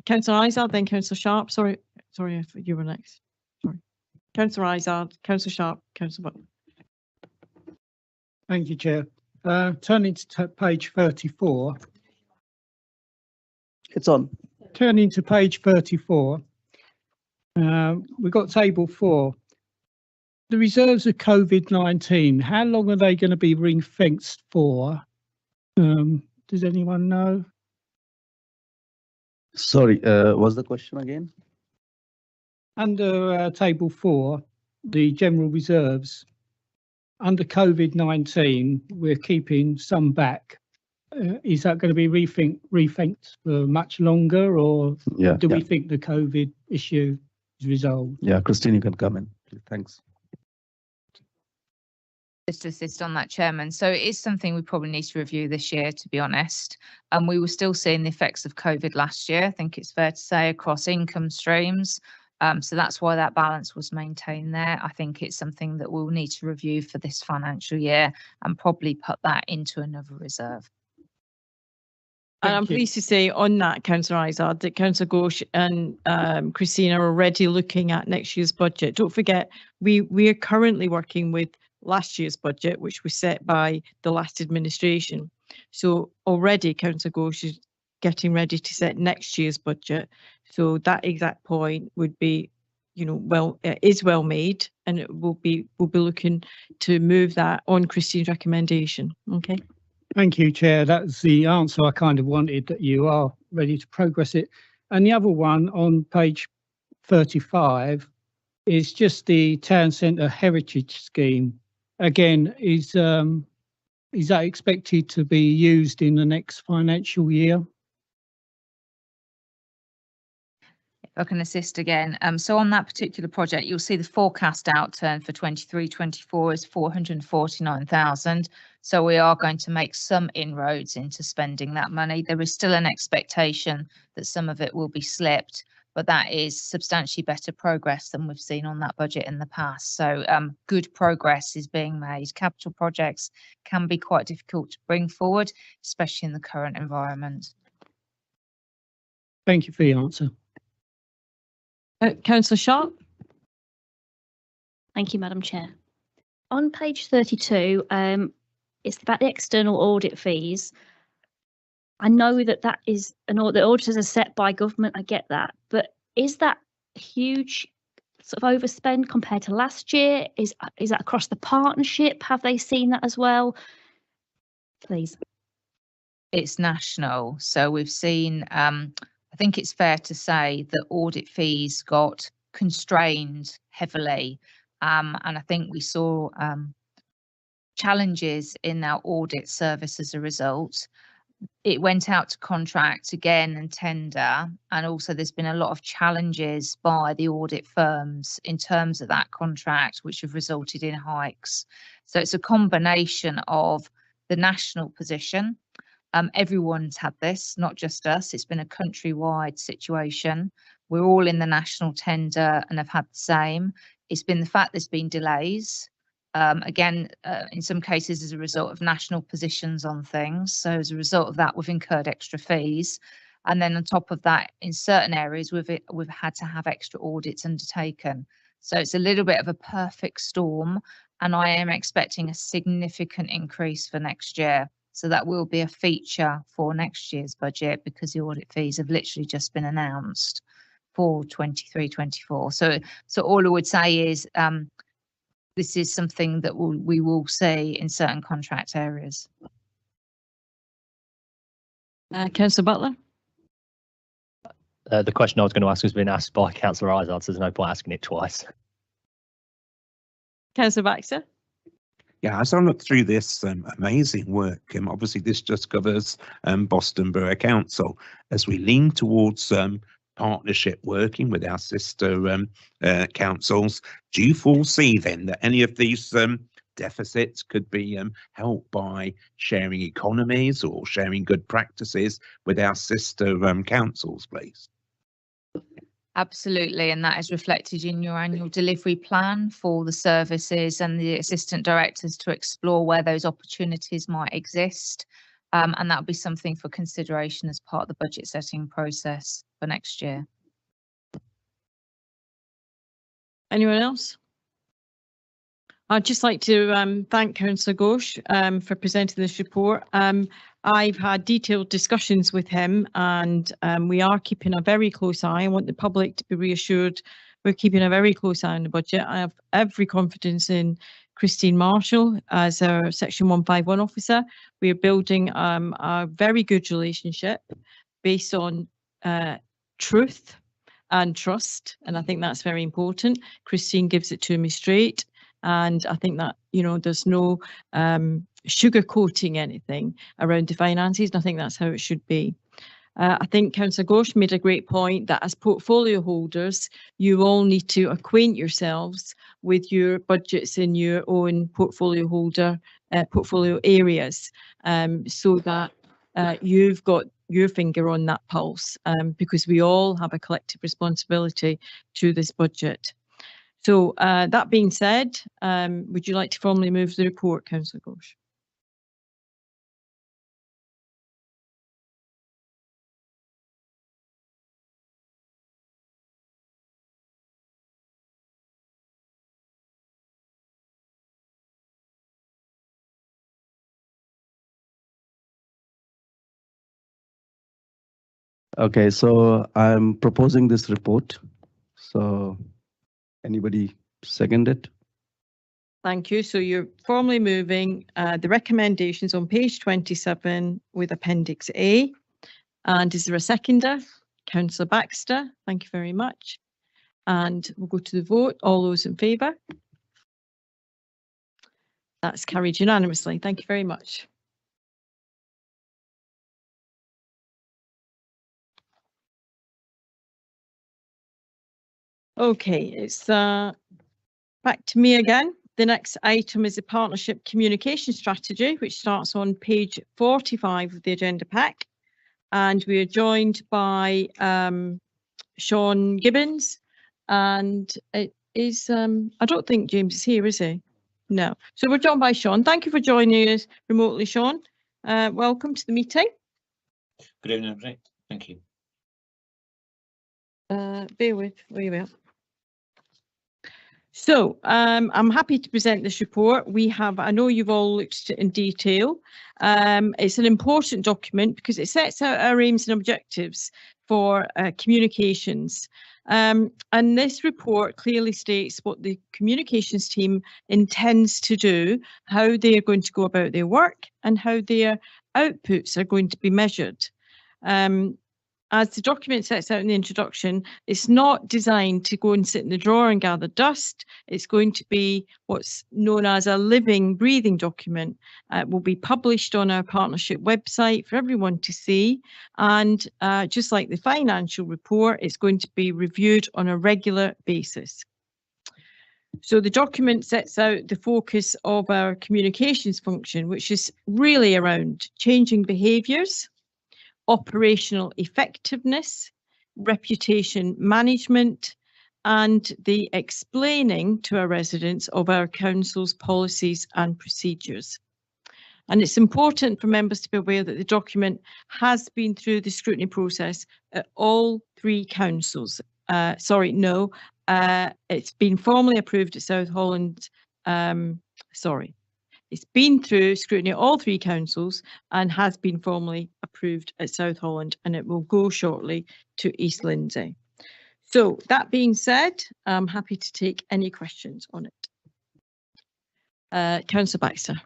Councillor Izard, then Councillor Sharp. Sorry if you were next. Sorry. Councillor Izard, Councillor Sharp, Councillor Button. Thank you, Chair. Turning to page 34. It's on. Turning to page 34, we've got table 4. The reserves of COVID-19, how long are they going to be ring-fenced for? Does anyone know? Sorry, what's the question again? Under table 4, the general reserves, under COVID-19, we're keeping some back. Is that going to be rethinked for much longer, or do we think the COVID issue is resolved? Yeah, Christine, you can come in. Thanks. Just to assist on that, Chairman. So it is something we probably need to review this year, to be honest. We were still seeing the effects of COVID last year, I think it's fair to say, across income streams. So that's why that balance was maintained there. I think it's something that we'll need to review for this financial year and probably put that into another reserve. And I'm pleased to say on that, Councillor Izard, that Councillor Ghosh and Christine are already looking at next year's budget. Don't forget, we are currently working with last year's budget, which was set by the last administration. So already Councillor Ghosh is getting ready to set next year's budget. So that exact point would be, you know, is well made, and it we'll be looking to move that on Christine's recommendation. Okay. Thank you, Chair. That's the answer I kind of wanted, that you are ready to progress it. And the other one on page 35 is just the Town Centre Heritage Scheme. Again, is that expected to be used in the next financial year? I can assist again. So on that particular project, you'll see the forecast outturn for 23-24 is 449,000. So we are going to make some inroads into spending that money. There is still an expectation that some of it will be slipped, but that is substantially better progress than we've seen on that budget in the past. So good progress is being made. Capital projects can be quite difficult to bring forward, especially in the current environment. Thank you for your answer. Councillor Sharp. Thank you, Madam Chair. On page 32, it's about the external audit fees. I know that is the auditors are set by government. I get that, but is that huge sort of overspend compared to last year? Is that across the partnership? Have they seen that as well? Please. It's national, so we've seen. I think it's fair to say that audit fees got constrained heavily, and I think we saw challenges in our audit service as a result. It went out to contract again and tender, and also there's been a lot of challenges by the audit firms in terms of that contract, which have resulted in hikes. So it's a combination of the national position. Everyone's had this, not just us. It's been a countrywide situation. We're all in the national tender and have had the same. It's been the fact there's been delays. Again, in some cases as a result of national positions on things. So as a result of that, we've incurred extra fees. And then on top of that, in certain areas, we've had to have extra audits undertaken. So it's a little bit of a perfect storm. And I am expecting a significant increase for next year. So that will be a feature for next year's budget, because the audit fees have literally just been announced for 23-24. So all I would say is this is something that we will see in certain contract areas. Councillor Butler. The question I was going to ask has been asked by Councillor Izard, so there's no point asking it twice. Councillor Baxter. Yeah, as I look through this amazing work, obviously this just covers Boston Borough Council. As we lean towards partnership working with our sister councils, do you foresee then that any of these deficits could be helped by sharing economies or sharing good practices with our sister councils, please? Absolutely, and that is reflected in your annual delivery plan for the services and the assistant directors to explore where those opportunities might exist. And that'll be something for consideration as part of the budget setting process for next year. Anyone else? I'd just like to thank Councillor Ghosh for presenting this report. I've had detailed discussions with him, and we are keeping a very close eye. I want the public to be reassured we're keeping a very close eye on the budget. I have every confidence in Christine Marshall as our Section 151 officer. We are building a very good relationship based on truth and trust, and I think that's very important. Christine gives it to me straight, and I think that, you know, there's no sugarcoating anything around the finances, and I think that's how it should be. I think Councillor Ghosh made a great point that as portfolio holders, you all need to acquaint yourselves with your budgets in your own portfolio holder portfolio areas, so that you've got your finger on that pulse, because we all have a collective responsibility to this budget. So that being said, would you like to formally move the report, Councillor Ghosh? Okay, so I'm proposing this report. So anybody second it? Thank you. So you're formally moving the recommendations on page 27 with Appendix A. And is there a seconder? Councillor Baxter, thank you very much. And we'll go to the vote. All those in favour? That's carried unanimously. Thank you very much. Okay, it's back to me again. The next item is the partnership communication strategy, which starts on page 45 of the agenda pack. And we are joined by Sean Gibbons, and it is, I don't think James is here, is he? No. So we're joined by Sean. Thank you for joining us remotely, Sean. Welcome to the meeting. Good evening, everybody. Thank you. Bear with, we will. So I'm happy to present this report. We have, I know you've all looked at it in detail. It's an important document because it sets out our aims and objectives for communications. And this report clearly states what the communications team intends to do, how they are going to go about their work, and how their outputs are going to be measured. As the document sets out in the introduction, it's not designed to go and sit in the drawer and gather dust. It's going to be what's known as a living, breathing document. It will be published on our partnership website for everyone to see. And just like the financial report, it's going to be reviewed on a regular basis. So the document sets out the focus of our communications function, which is really around changing behaviours, operational effectiveness, reputation management, and the explaining to our residents of our council's policies and procedures. And it's important for members to be aware that the document has been through the scrutiny process at all three councils. It's been formally approved at South Holland. It's been through scrutiny at all three councils and has been formally approved at South Holland, and it will go shortly to East Lindsey. So that being said, I'm happy to take any questions on it. Councillor Baxter.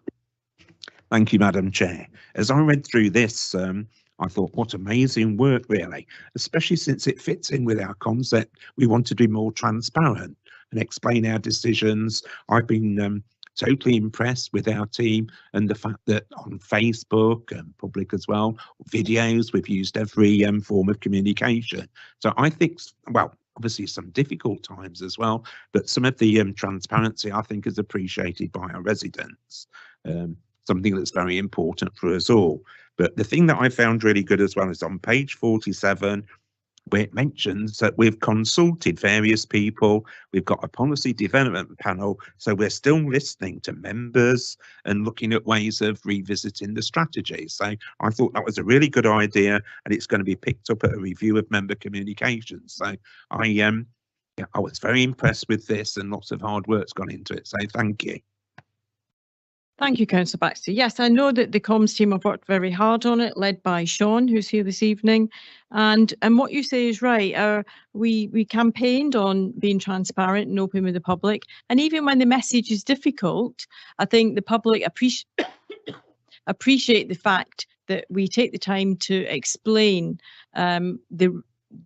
Thank you, Madam Chair. As I read through this, I thought, what amazing work, really, especially since it fits in with our concept. We want to be more transparent and explain our decisions. I've been totally impressed with our team and the fact that on Facebook and public as well, videos, we've used every form of communication. So I think, well, obviously some difficult times as well, but some of the transparency I think is appreciated by our residents. Something that's very important for us all. But the thing that I found really good as well is on page 47, where it mentions that we've consulted various people, we've got a policy development panel, so we're still listening to members and looking at ways of revisiting the strategy. So I thought that was a really good idea, and it's going to be picked up at a review of member communications. So I was very impressed with this, and lots of hard work's gone into it, so thank you. Thank you, Councillor Baxter. Yes, I know that the comms team have worked very hard on it, led by Sean, who's here this evening. And what you say is right. We campaigned on being transparent and open with the public. And even when the message is difficult, I think the public appreciate the fact that we take the time to explain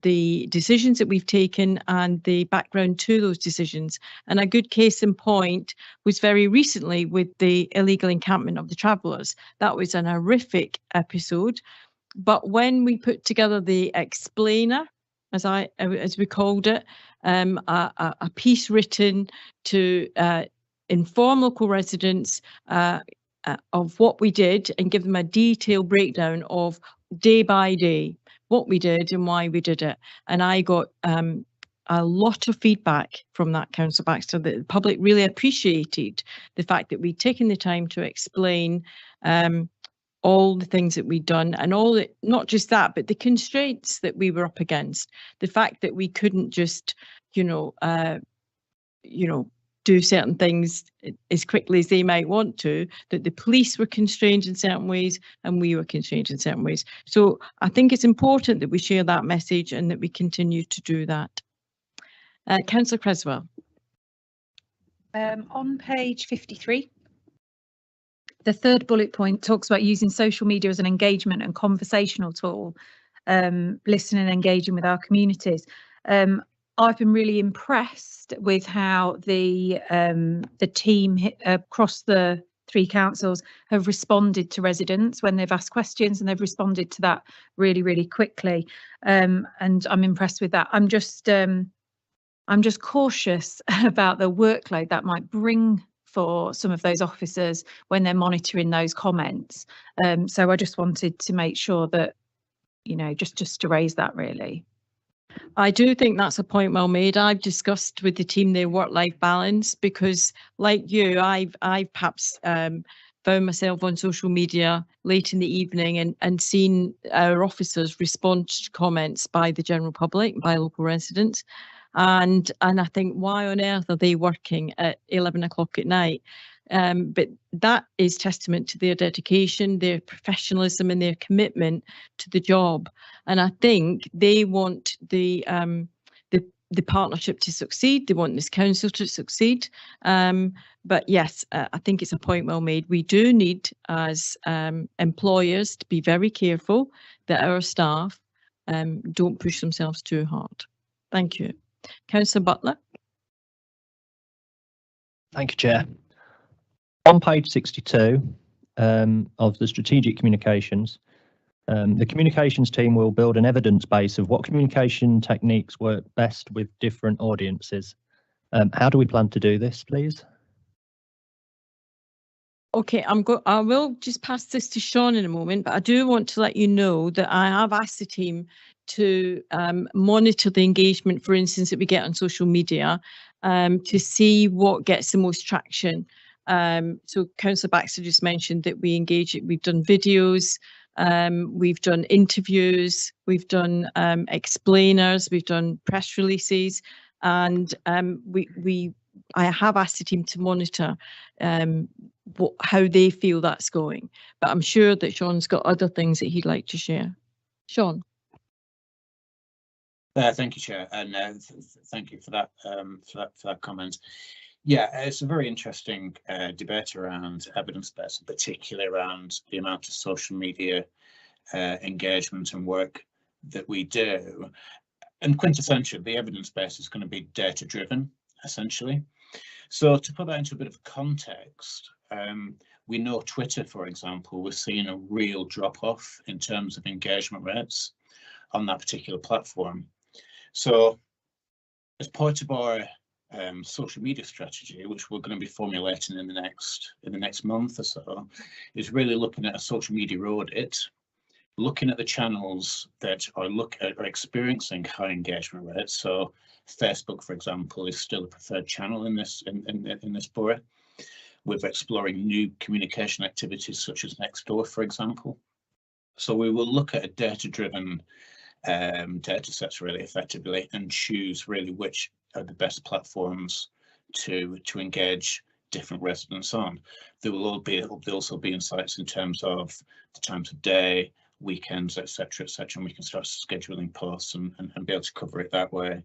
the decisions that we've taken and the background to those decisions. And a good case in point was very recently with the illegal encampment of the travellers. That was an horrific episode. But when we put together the explainer, as we called it, a piece written to inform local residents of what we did and give them a detailed breakdown of day by day what we did and why we did it. And I got a lot of feedback from that, Councillor Baxter, that the public really appreciated the fact that we'd taken the time to explain all the things that we'd done and not just that, but the constraints that we were up against. The fact that we couldn't just, do certain things as quickly as they might want to, that the police were constrained in certain ways and we were constrained in certain ways. So I think it's important that we share that message and that we continue to do that. Councillor Creswell. On page 53, the third bullet point talks about using social media as an engagement and conversational tool, listening and engaging with our communities. I've been really impressed with how the team across the 3 councils have responded to residents when they've asked questions, and they've responded to that really, really quickly. And I'm impressed with that. I'm just cautious about the workload that might bring for some of those officers when they're monitoring those comments. So I just wanted to make sure that, just to raise that really. I do think that's a point well made. I've discussed with the team their work-life balance because, like you, I've perhaps found myself on social media late in the evening and seen our officers respond to comments by the general public, by local residents. And I think, why on earth are they working at 11 o'clock at night? But that is testament to their dedication, their professionalism and their commitment to the job. And I think they want the partnership to succeed. They want this council to succeed. But yes, I think it's a point well made. We do need, as employers, to be very careful that our staff don't push themselves too hard. Thank you. Councillor Butler. Thank you, Chair. On page 62 of the strategic communications, the communications team will build an evidence base of what communication techniques work best with different audiences. How do we plan to do this, please? Okay, I will just pass this to Sean in a moment, but I do want to let you know that I have asked the team to monitor the engagement, for instance, that we get on social media to see what gets the most traction. So Councillor Baxter just mentioned that we've done videos, we've done interviews, we've done explainers, we've done press releases, and I have asked the team to monitor how they feel that's going. But I'm sure that Sean's got other things that he'd like to share. Sean. Thank you, Chair, and thank you for that comment. Yeah, it's a very interesting debate around evidence-based, particularly around the amount of social media engagement and work that we do. And quintessentially, the evidence base is going to be data-driven, essentially. So to put that into a bit of context, we know Twitter, for example, we're seeing a real drop-off in terms of engagement rates on that particular platform. So as part of our social media strategy, which we're going to be formulating in the next month or so, is really looking at a social media audit, looking at the channels that are experiencing high engagement rates. So Facebook, for example, is still a preferred channel in this borough. We're exploring new communication activities such as Nextdoor, for example. So we will look at a data-driven data sets really effectively and choose really which are the best platforms to engage different residents on. There will also be insights in terms of the times of day, weekends, etc., and we can start scheduling posts and be able to cover it that way.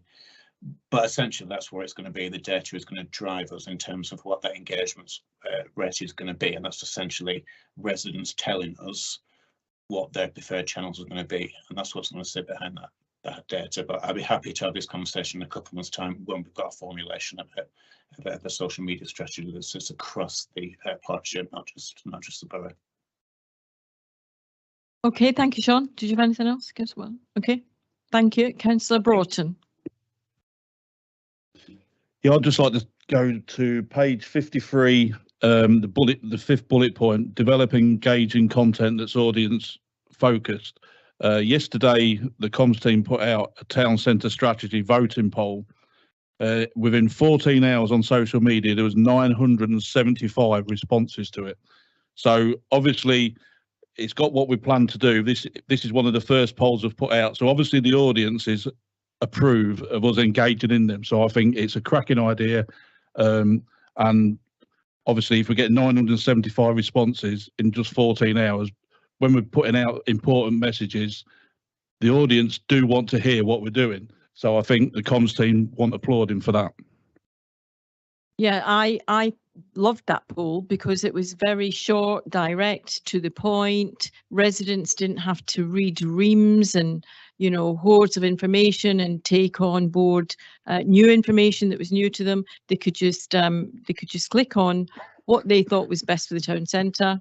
But essentially, that's where it's going to be. The data is going to drive us in terms of what that engagement rate is going to be, and that's essentially residents telling us what their preferred channels are going to be, and that's what's going to sit behind that data. But I'd be happy to have this conversation in a couple of months' time when we've got a formulation of the social media strategy that sits across the partnership, not just the borough. Okay, thank you, Sean. Did you have anything else? Guess well. Okay, thank you, Councillor Broughton. Yeah, I'd just like to go to page 53, the fifth bullet point, develop engaging content that's audience focused. Yesterday, the comms team put out a town centre strategy voting poll. Within 14 hours on social media, there was 975 responses to it. So obviously, it's got what we plan to do. This is one of the first polls we've put out. So obviously, the audience is approve of us engaging in them. So I think it's a cracking idea. And obviously, if we get 975 responses in just 14 hours, when we're putting out important messages, the audience do want to hear what we're doing. So I think the comms team want applauding for that. Yeah, I loved that poll because it was very short, direct, to the point. Residents didn't have to read reams and, you know, hordes of information and take on board new information that was new to them. They could just click on what they thought was best for the town centre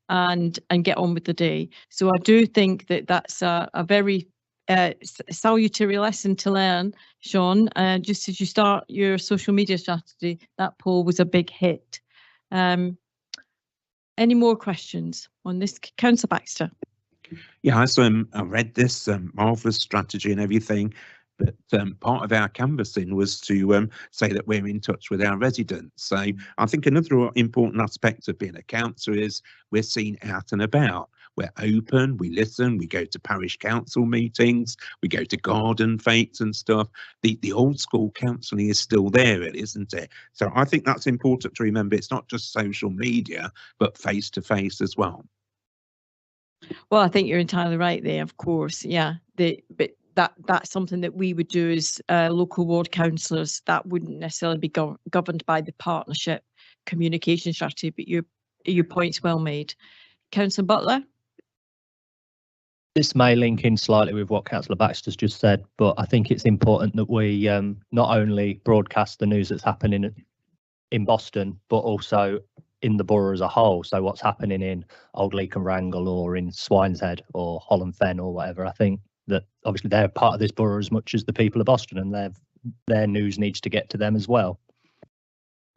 and get on with the day. So I do think that that's a very salutary lesson to learn, Sean. Just as you start your social media strategy, that poll was a big hit. Any more questions on this? Councillor Baxter. Yeah, I read this marvellous strategy and everything, but part of our canvassing was to say that we're in touch with our residents. So I think another important aspect of being a councillor is we're seen out and about. We're open, we listen, we go to parish council meetings, we go to garden fetes and stuff. The old school counselling is still there, isn't it? So I think that's important to remember. It's not just social media, but face to face as well. Well, I think you're entirely right there, of course. Yeah, but that's something that we would do as local ward councillors. That wouldn't necessarily be governed by the partnership communication strategy, but your point's well made. Councillor Butler? This may link in slightly with what Councillor Baxter's just said, but I think it's important that we not only broadcast the news that's happening in Boston, but also in the borough as a whole. So what's happening in Old Leek and Wrangle or in Swineshead or Holland Fen or whatever. I think that obviously they're part of this borough as much as the people of Boston, and their news needs to get to them as well.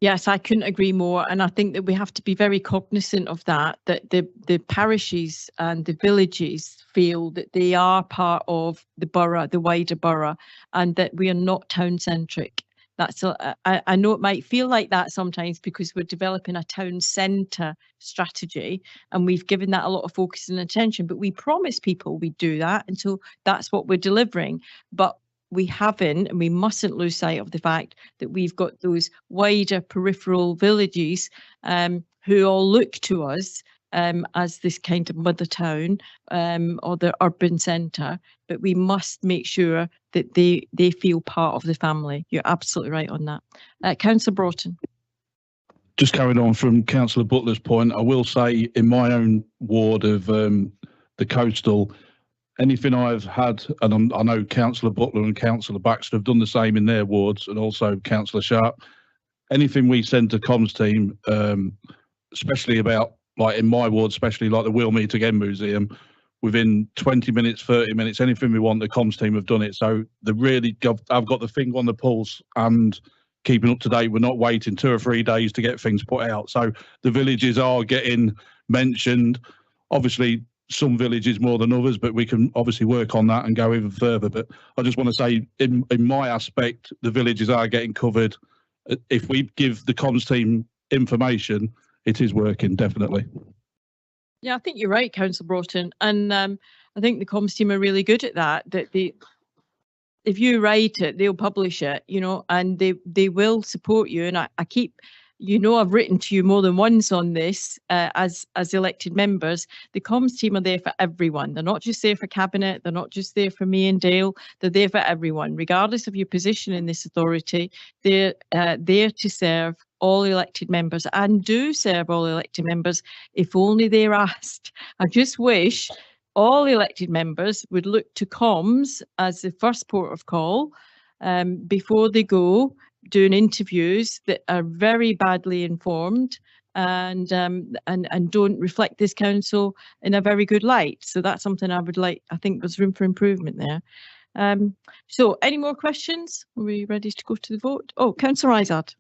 Yes, I couldn't agree more. And I think that we have to be very cognizant of that the parishes and the villages feel that they are part of the borough, the wider borough, and that we are not town centric. I know it might feel like that sometimes because we're developing a town centre strategy and we've given that a lot of focus and attention, but we promise people we do that, and so that's what we're delivering. But we haven't, and we mustn't lose sight of the fact that we've got those wider peripheral villages who all look to us as this kind of mother town or the urban centre, but we must make sure that they feel part of the family. You're absolutely right on that. Councillor Broughton. Just carrying on from Councillor Butler's point, I will say in my own ward of the coastal, anything I've had, and I know Councillor Butler and Councillor Baxter have done the same in their wards, and also Councillor Sharp, anything we send to comms team, especially about, like in my ward, especially like the We'll Meet Again Museum, within 20 minutes, 30 minutes, anything we want, the comms team have done it. So I've got the finger on the pulse and keeping up to date. We're not waiting 2 or 3 days to get things put out. So the villages are getting mentioned. Obviously, some villages more than others, but we can obviously work on that and go even further. But I just want to say, in my aspect, the villages are getting covered. If we give the comms team information, it is working, definitely. Yeah, I think you're right, Councillor Broughton, and I think the comms team are really good at that. If you write it, they'll publish it, you know, and they will support you. And I keep, you know, I've written to you more than once on this as elected members. The comms team are there for everyone. They're not just there for cabinet. They're not just there for me and Dale. They're there for everyone, regardless of your position in this authority. They're there to serve all elected members and do serve all elected members if only they're asked. I just wish all elected members would look to comms as the first port of call before they go doing interviews that are very badly informed and don't reflect this council in a very good light. So that's something I would like. I think there's room for improvement there. So any more questions? Are we ready to go to the vote? Oh, Councillor Izard.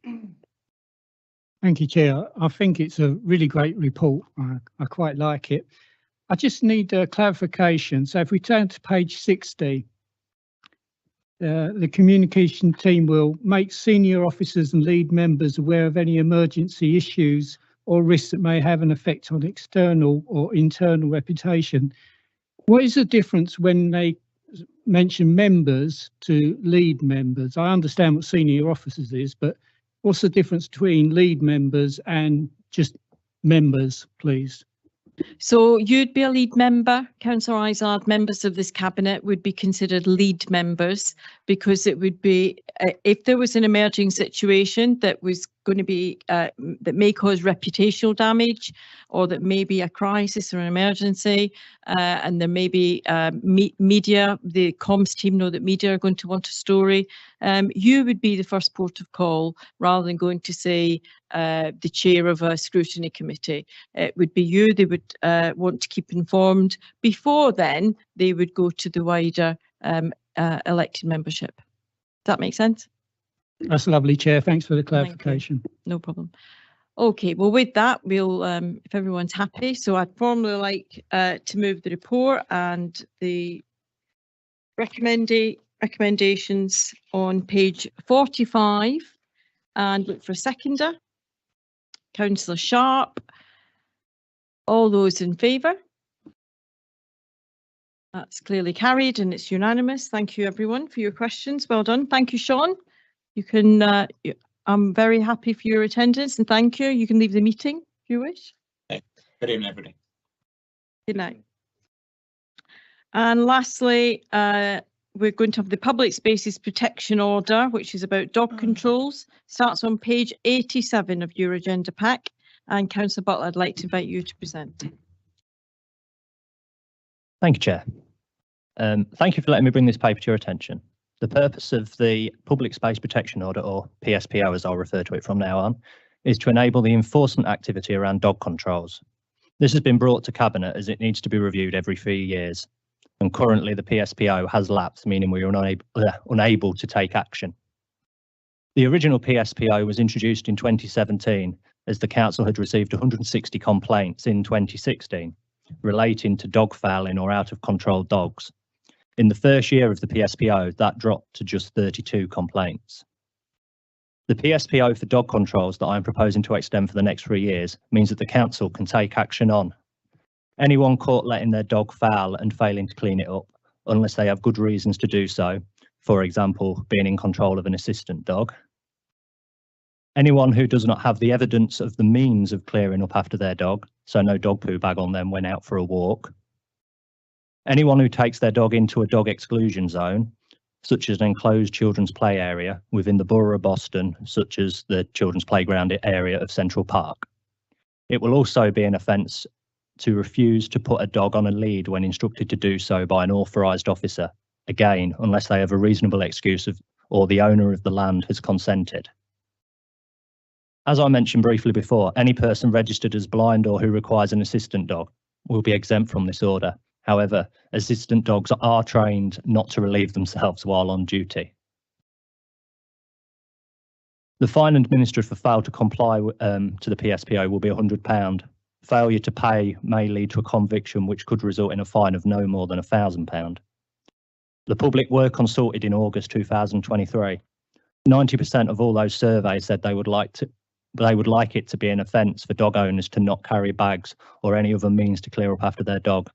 Thank you, Chair. I think it's a really great report. I quite like it. I just need a clarification. So if we turn to page 60, the communication team will make senior officers and lead members aware of any emergency issues or risks that may have an effect on external or internal reputation. What is the difference when they mention members to lead members? I understand what senior officers is, but what's the difference between lead members and just members, please? So you'd be a lead member, Councillor Izard. Members of this cabinet would be considered lead members because it would be, if there was an emerging situation that was going to be, that may cause reputational damage or that may be a crisis or an emergency, and there may be media, the comms team know that media are going to want a story, you would be the first port of call rather than going to say the chair of a scrutiny committee. It would be you they would want to keep informed. Before then, they would go to the wider elected membership. Does that make sense? That's lovely, Chair. Thanks for the clarification. No problem. Okay, well, with that, we'll, if everyone's happy, so I'd formally like to move the report and the recommendations on page 45 and look for a seconder. Councillor Sharp. All those in favour? That's clearly carried and it's unanimous. Thank you everyone for your questions. Well done. Thank you, Sean. You can, I'm very happy for your attendance and thank you. You can leave the meeting if you wish. Good evening, everybody. Good night. And lastly, we're going to have the Public Spaces Protection Order, which is about dog controls. Starts on page 87 of your agenda pack. And Councillor Butler, I'd like to invite you to present. Thank you, Chair. Thank you for letting me bring this paper to your attention. The purpose of the Public Space Protection Order, or PSPO as I'll refer to it from now on, is to enable the enforcement activity around dog controls. This has been brought to Cabinet as it needs to be reviewed every 3 years, and currently the PSPO has lapsed, meaning we are unable to take action. The original PSPO was introduced in 2017 as the Council had received 160 complaints in 2016 relating to dog fouling or out of control dogs. In the first year of the PSPO, that dropped to just 32 complaints. The PSPO for dog controls that I'm proposing to extend for the next 3 years means that the Council can take action on anyone caught letting their dog foul and failing to clean it up, unless they have good reasons to do so, for example, being in control of an assistant dog. Anyone who does not have the evidence of the means of clearing up after their dog, so no dog poo bag on them when out for a walk. Anyone who takes their dog into a dog exclusion zone, such as an enclosed children's play area within the Borough of Boston, such as the children's playground area of Central Park. It will also be an offence to refuse to put a dog on a lead when instructed to do so by an authorised officer, again, unless they have a reasonable excuse or the owner of the land has consented. As I mentioned briefly before, any person registered as blind or who requires an assistant dog will be exempt from this order. However, assistant dogs are trained not to relieve themselves while on duty. The fine administered for fail to comply to the PSPO will be £100. Failure to pay may lead to a conviction which could result in a fine of no more than £1,000. The public were consulted in August 2023. 90% of all those surveys said they would like it to be an offence for dog owners to not carry bags or any other means to clear up after their dog.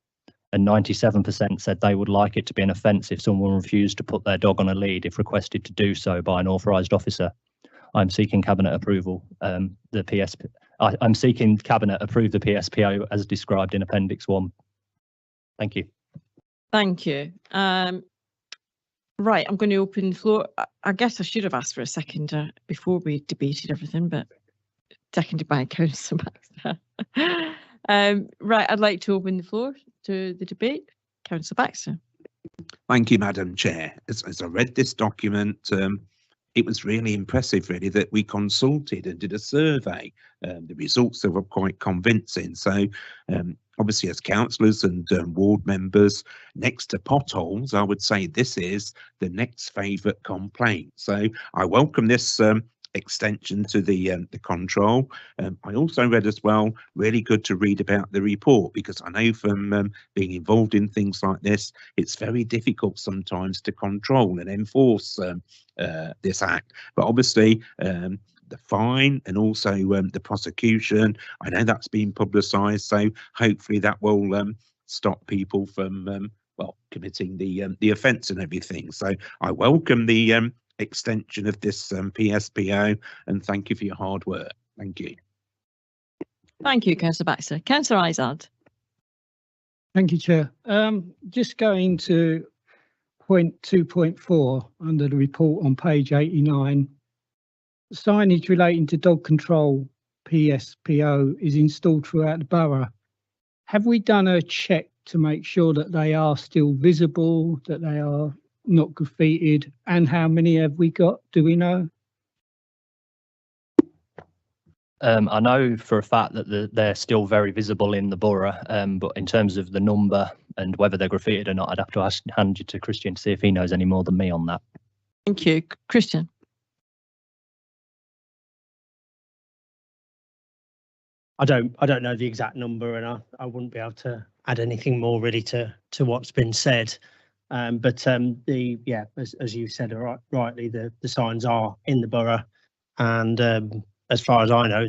And 97% said they would like it to be an offence if someone refused to put their dog on a lead if requested to do so by an authorised officer. I'm seeking cabinet approval. I'm seeking cabinet approve the PSPO as described in Appendix 1. Thank you. Thank you. Right, I'm going to open the floor. I guess I should have asked for a seconder before we debated everything, but seconded by Councillor Baxter. Right, I'd like to open the floor to the debate. Councillor Baxter. Thank you, Madam Chair. As I read this document, it was really impressive, really, that we consulted and did a survey. The results were quite convincing. So, obviously, as councillors and ward members, next to potholes, I would say this is the next favourite complaint. So, I welcome this extension to the control. I also read as well, really good to read about the report, because I know from being involved in things like this, it's very difficult sometimes to control and enforce this act. But obviously, the fine and also the prosecution, I know that's been publicised, so hopefully that will stop people from committing the offence and everything. So I welcome the extension of this PSPO, and thank you for your hard work. Thank you. Thank you, Councillor Baxter. Councillor Izard. Thank you, Chair. Just going to point 2.4 under the report on page 89. Signage relating to dog control PSPO is installed throughout the borough. Have we done a check to make sure that they are still visible, that they are not graffitied, and how many have we got? Do we know? I know for a fact that they're still very visible in the borough, but in terms of the number and whether they're graffitied or not, I'd have to hand you to Christian to see if he knows any more than me on that. Thank you. Christian. I don't know the exact number, and I wouldn't be able to add anything more really to what's been said. But as you said rightly, the signs are in the borough, and as far as I know,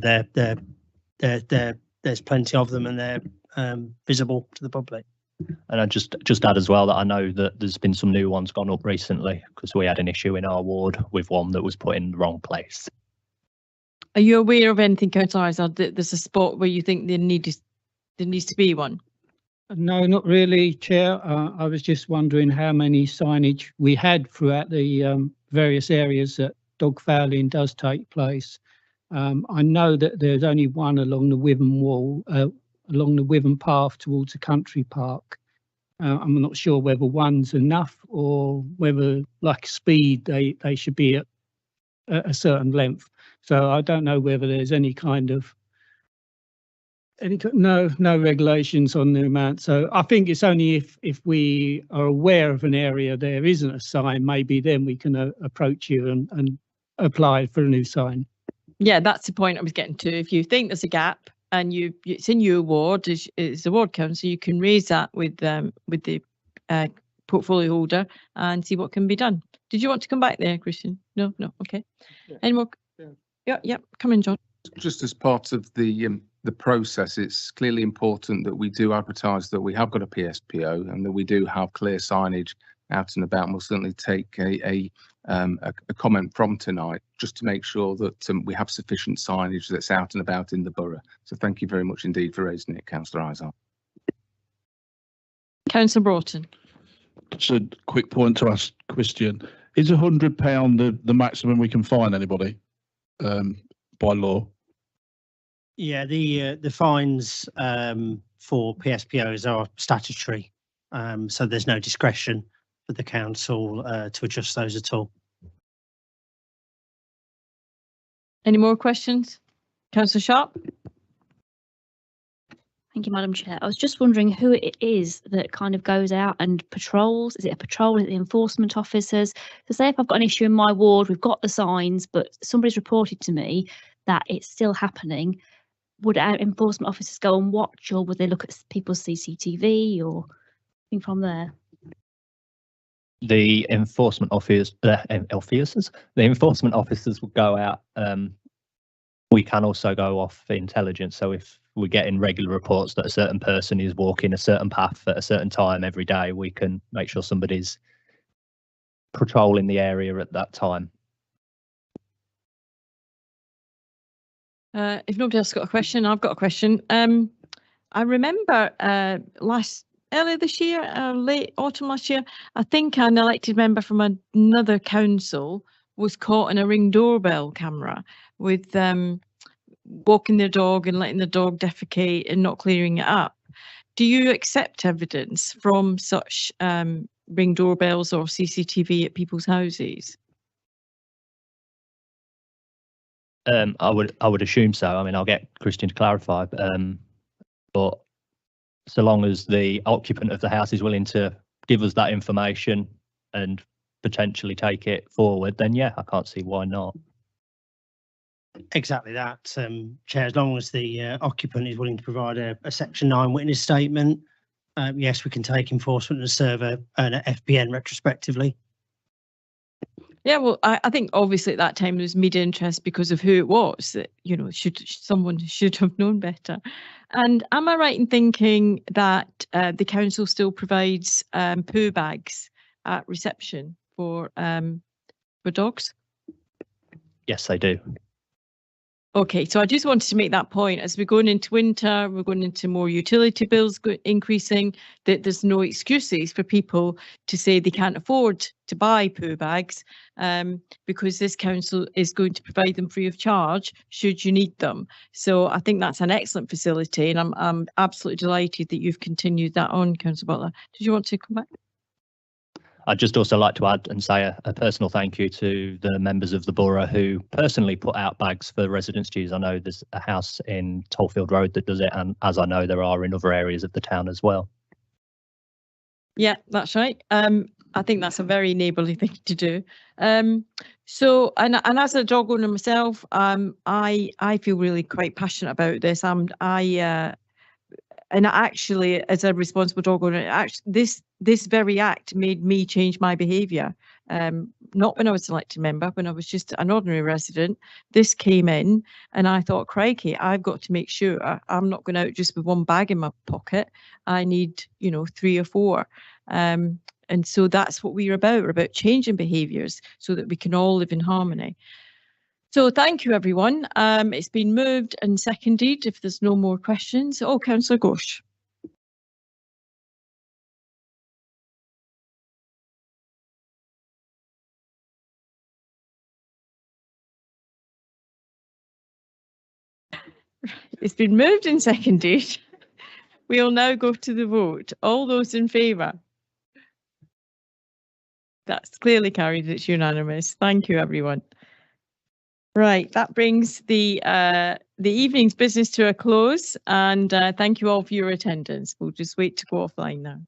there's plenty of them, and they're visible to the public. And I just add as well that I know that there's been some new ones gone up recently, because we had an issue in our ward with one that was put in the wrong place. Are you aware of anything, Councillor Izard, that there's a spot where you think there needs to be one? No, not really, Chair. I was just wondering how many signage we had throughout the various areas that dog fouling does take place. I know that there's only one along the Witham wall, along the Witham path towards the country park. I'm not sure whether one's enough or whether, like speed, they should be at a certain length. So I don't know whether there's any kind of no regulations on the amount. So I think it's only if we are aware of an area there isn't a sign, maybe then we can approach you and apply for a new sign. Yeah, that's the point I was getting to. If you think there's a gap and it's in your ward, as the ward council, you can raise that with the portfolio holder and see what can be done. Did you want to come back there, Christian? No, okay. Yeah. Any more? Yeah. Come in, John. Just as part of the process, it's clearly important that we do advertise that we have got a PSPO and that we do have clear signage out and about. And we'll certainly take a comment from tonight just to make sure that we have sufficient signage that's out and about in the borough. So thank you very much indeed for raising it, Councillor Izard. Councillor Broughton. Just a quick point to ask Christian. Is £100 the maximum we can fine anybody by law? Yeah, the fines for PSPOs are statutory, so there's no discretion for the council to adjust those at all. Any more questions? Councillor Sharp. Thank you, Madam Chair. I was just wondering who it is that kind of goes out and patrols. Is it a patrol? Is it the enforcement officers? So say if I've got an issue in my ward, we've got the signs, but somebody's reported to me that it's still happening. Would our enforcement officers go and watch, or would they look at people's CCTV or anything from there? The enforcement officers will go out. We can also go off intelligence. So if we're getting regular reports that a certain person is walking a certain path at a certain time every day, we can make sure somebody's patrolling the area at that time. If nobody else got a question, I've got a question. I remember earlier this year, late autumn last year, I think an elected member from another council was caught in a Ring doorbell camera with walking their dog and letting the dog defecate and not clearing it up. Do you accept evidence from such Ring doorbells or CCTV at people's houses? I would assume so. I mean, I'll get Christian to clarify, but so long as the occupant of the house is willing to give us that information and potentially take it forward, then yeah, I can't see why not. Exactly that, Chair. As long as the occupant is willing to provide a Section 9 witness statement, yes, we can take enforcement and serve an FPN retrospectively. Yeah, well, I think obviously at that time there was media interest because of who it was. That, you know, someone should have known better. And am I right in thinking that the council still provides poo bags at reception for dogs? Yes, they do. Okay, so I just wanted to make that point. As we're going into winter, we're going into more utility bills increasing, that there's no excuses for people to say they can't afford to buy poo bags because this council is going to provide them free of charge should you need them. So I think that's an excellent facility, and I'm absolutely delighted that you've continued that on, Councillor Butler. Did you want to come back? I'd just also like to add and say a personal thank you to the members of the borough who personally put out bags for residents to use. I know there's a house in Tollfield Road that does it, and as I know there are in other areas of the town as well. Yeah, that's right. I think that's a very neighbourly thing to do. So, and as a dog owner myself, I feel really quite passionate about this. And actually, as a responsible dog owner, actually, this very act made me change my behaviour. Not when I was elected member, when I was just an ordinary resident. This came in, and I thought, crikey, I've got to make sure I'm not going out just with one bag in my pocket. I need, 3 or 4. And so that's what we're about. We're about changing behaviours so that we can all live in harmony. So thank you, everyone. It's been moved and seconded. If there's no more questions. Oh, Councillor Ghosh. It's been moved and seconded. We'll now go to the vote. All those in favour? That's clearly carried. It's unanimous. Thank you, everyone. Right, that brings the evening's business to a close, and thank you all for your attendance. We'll just wait to go offline now.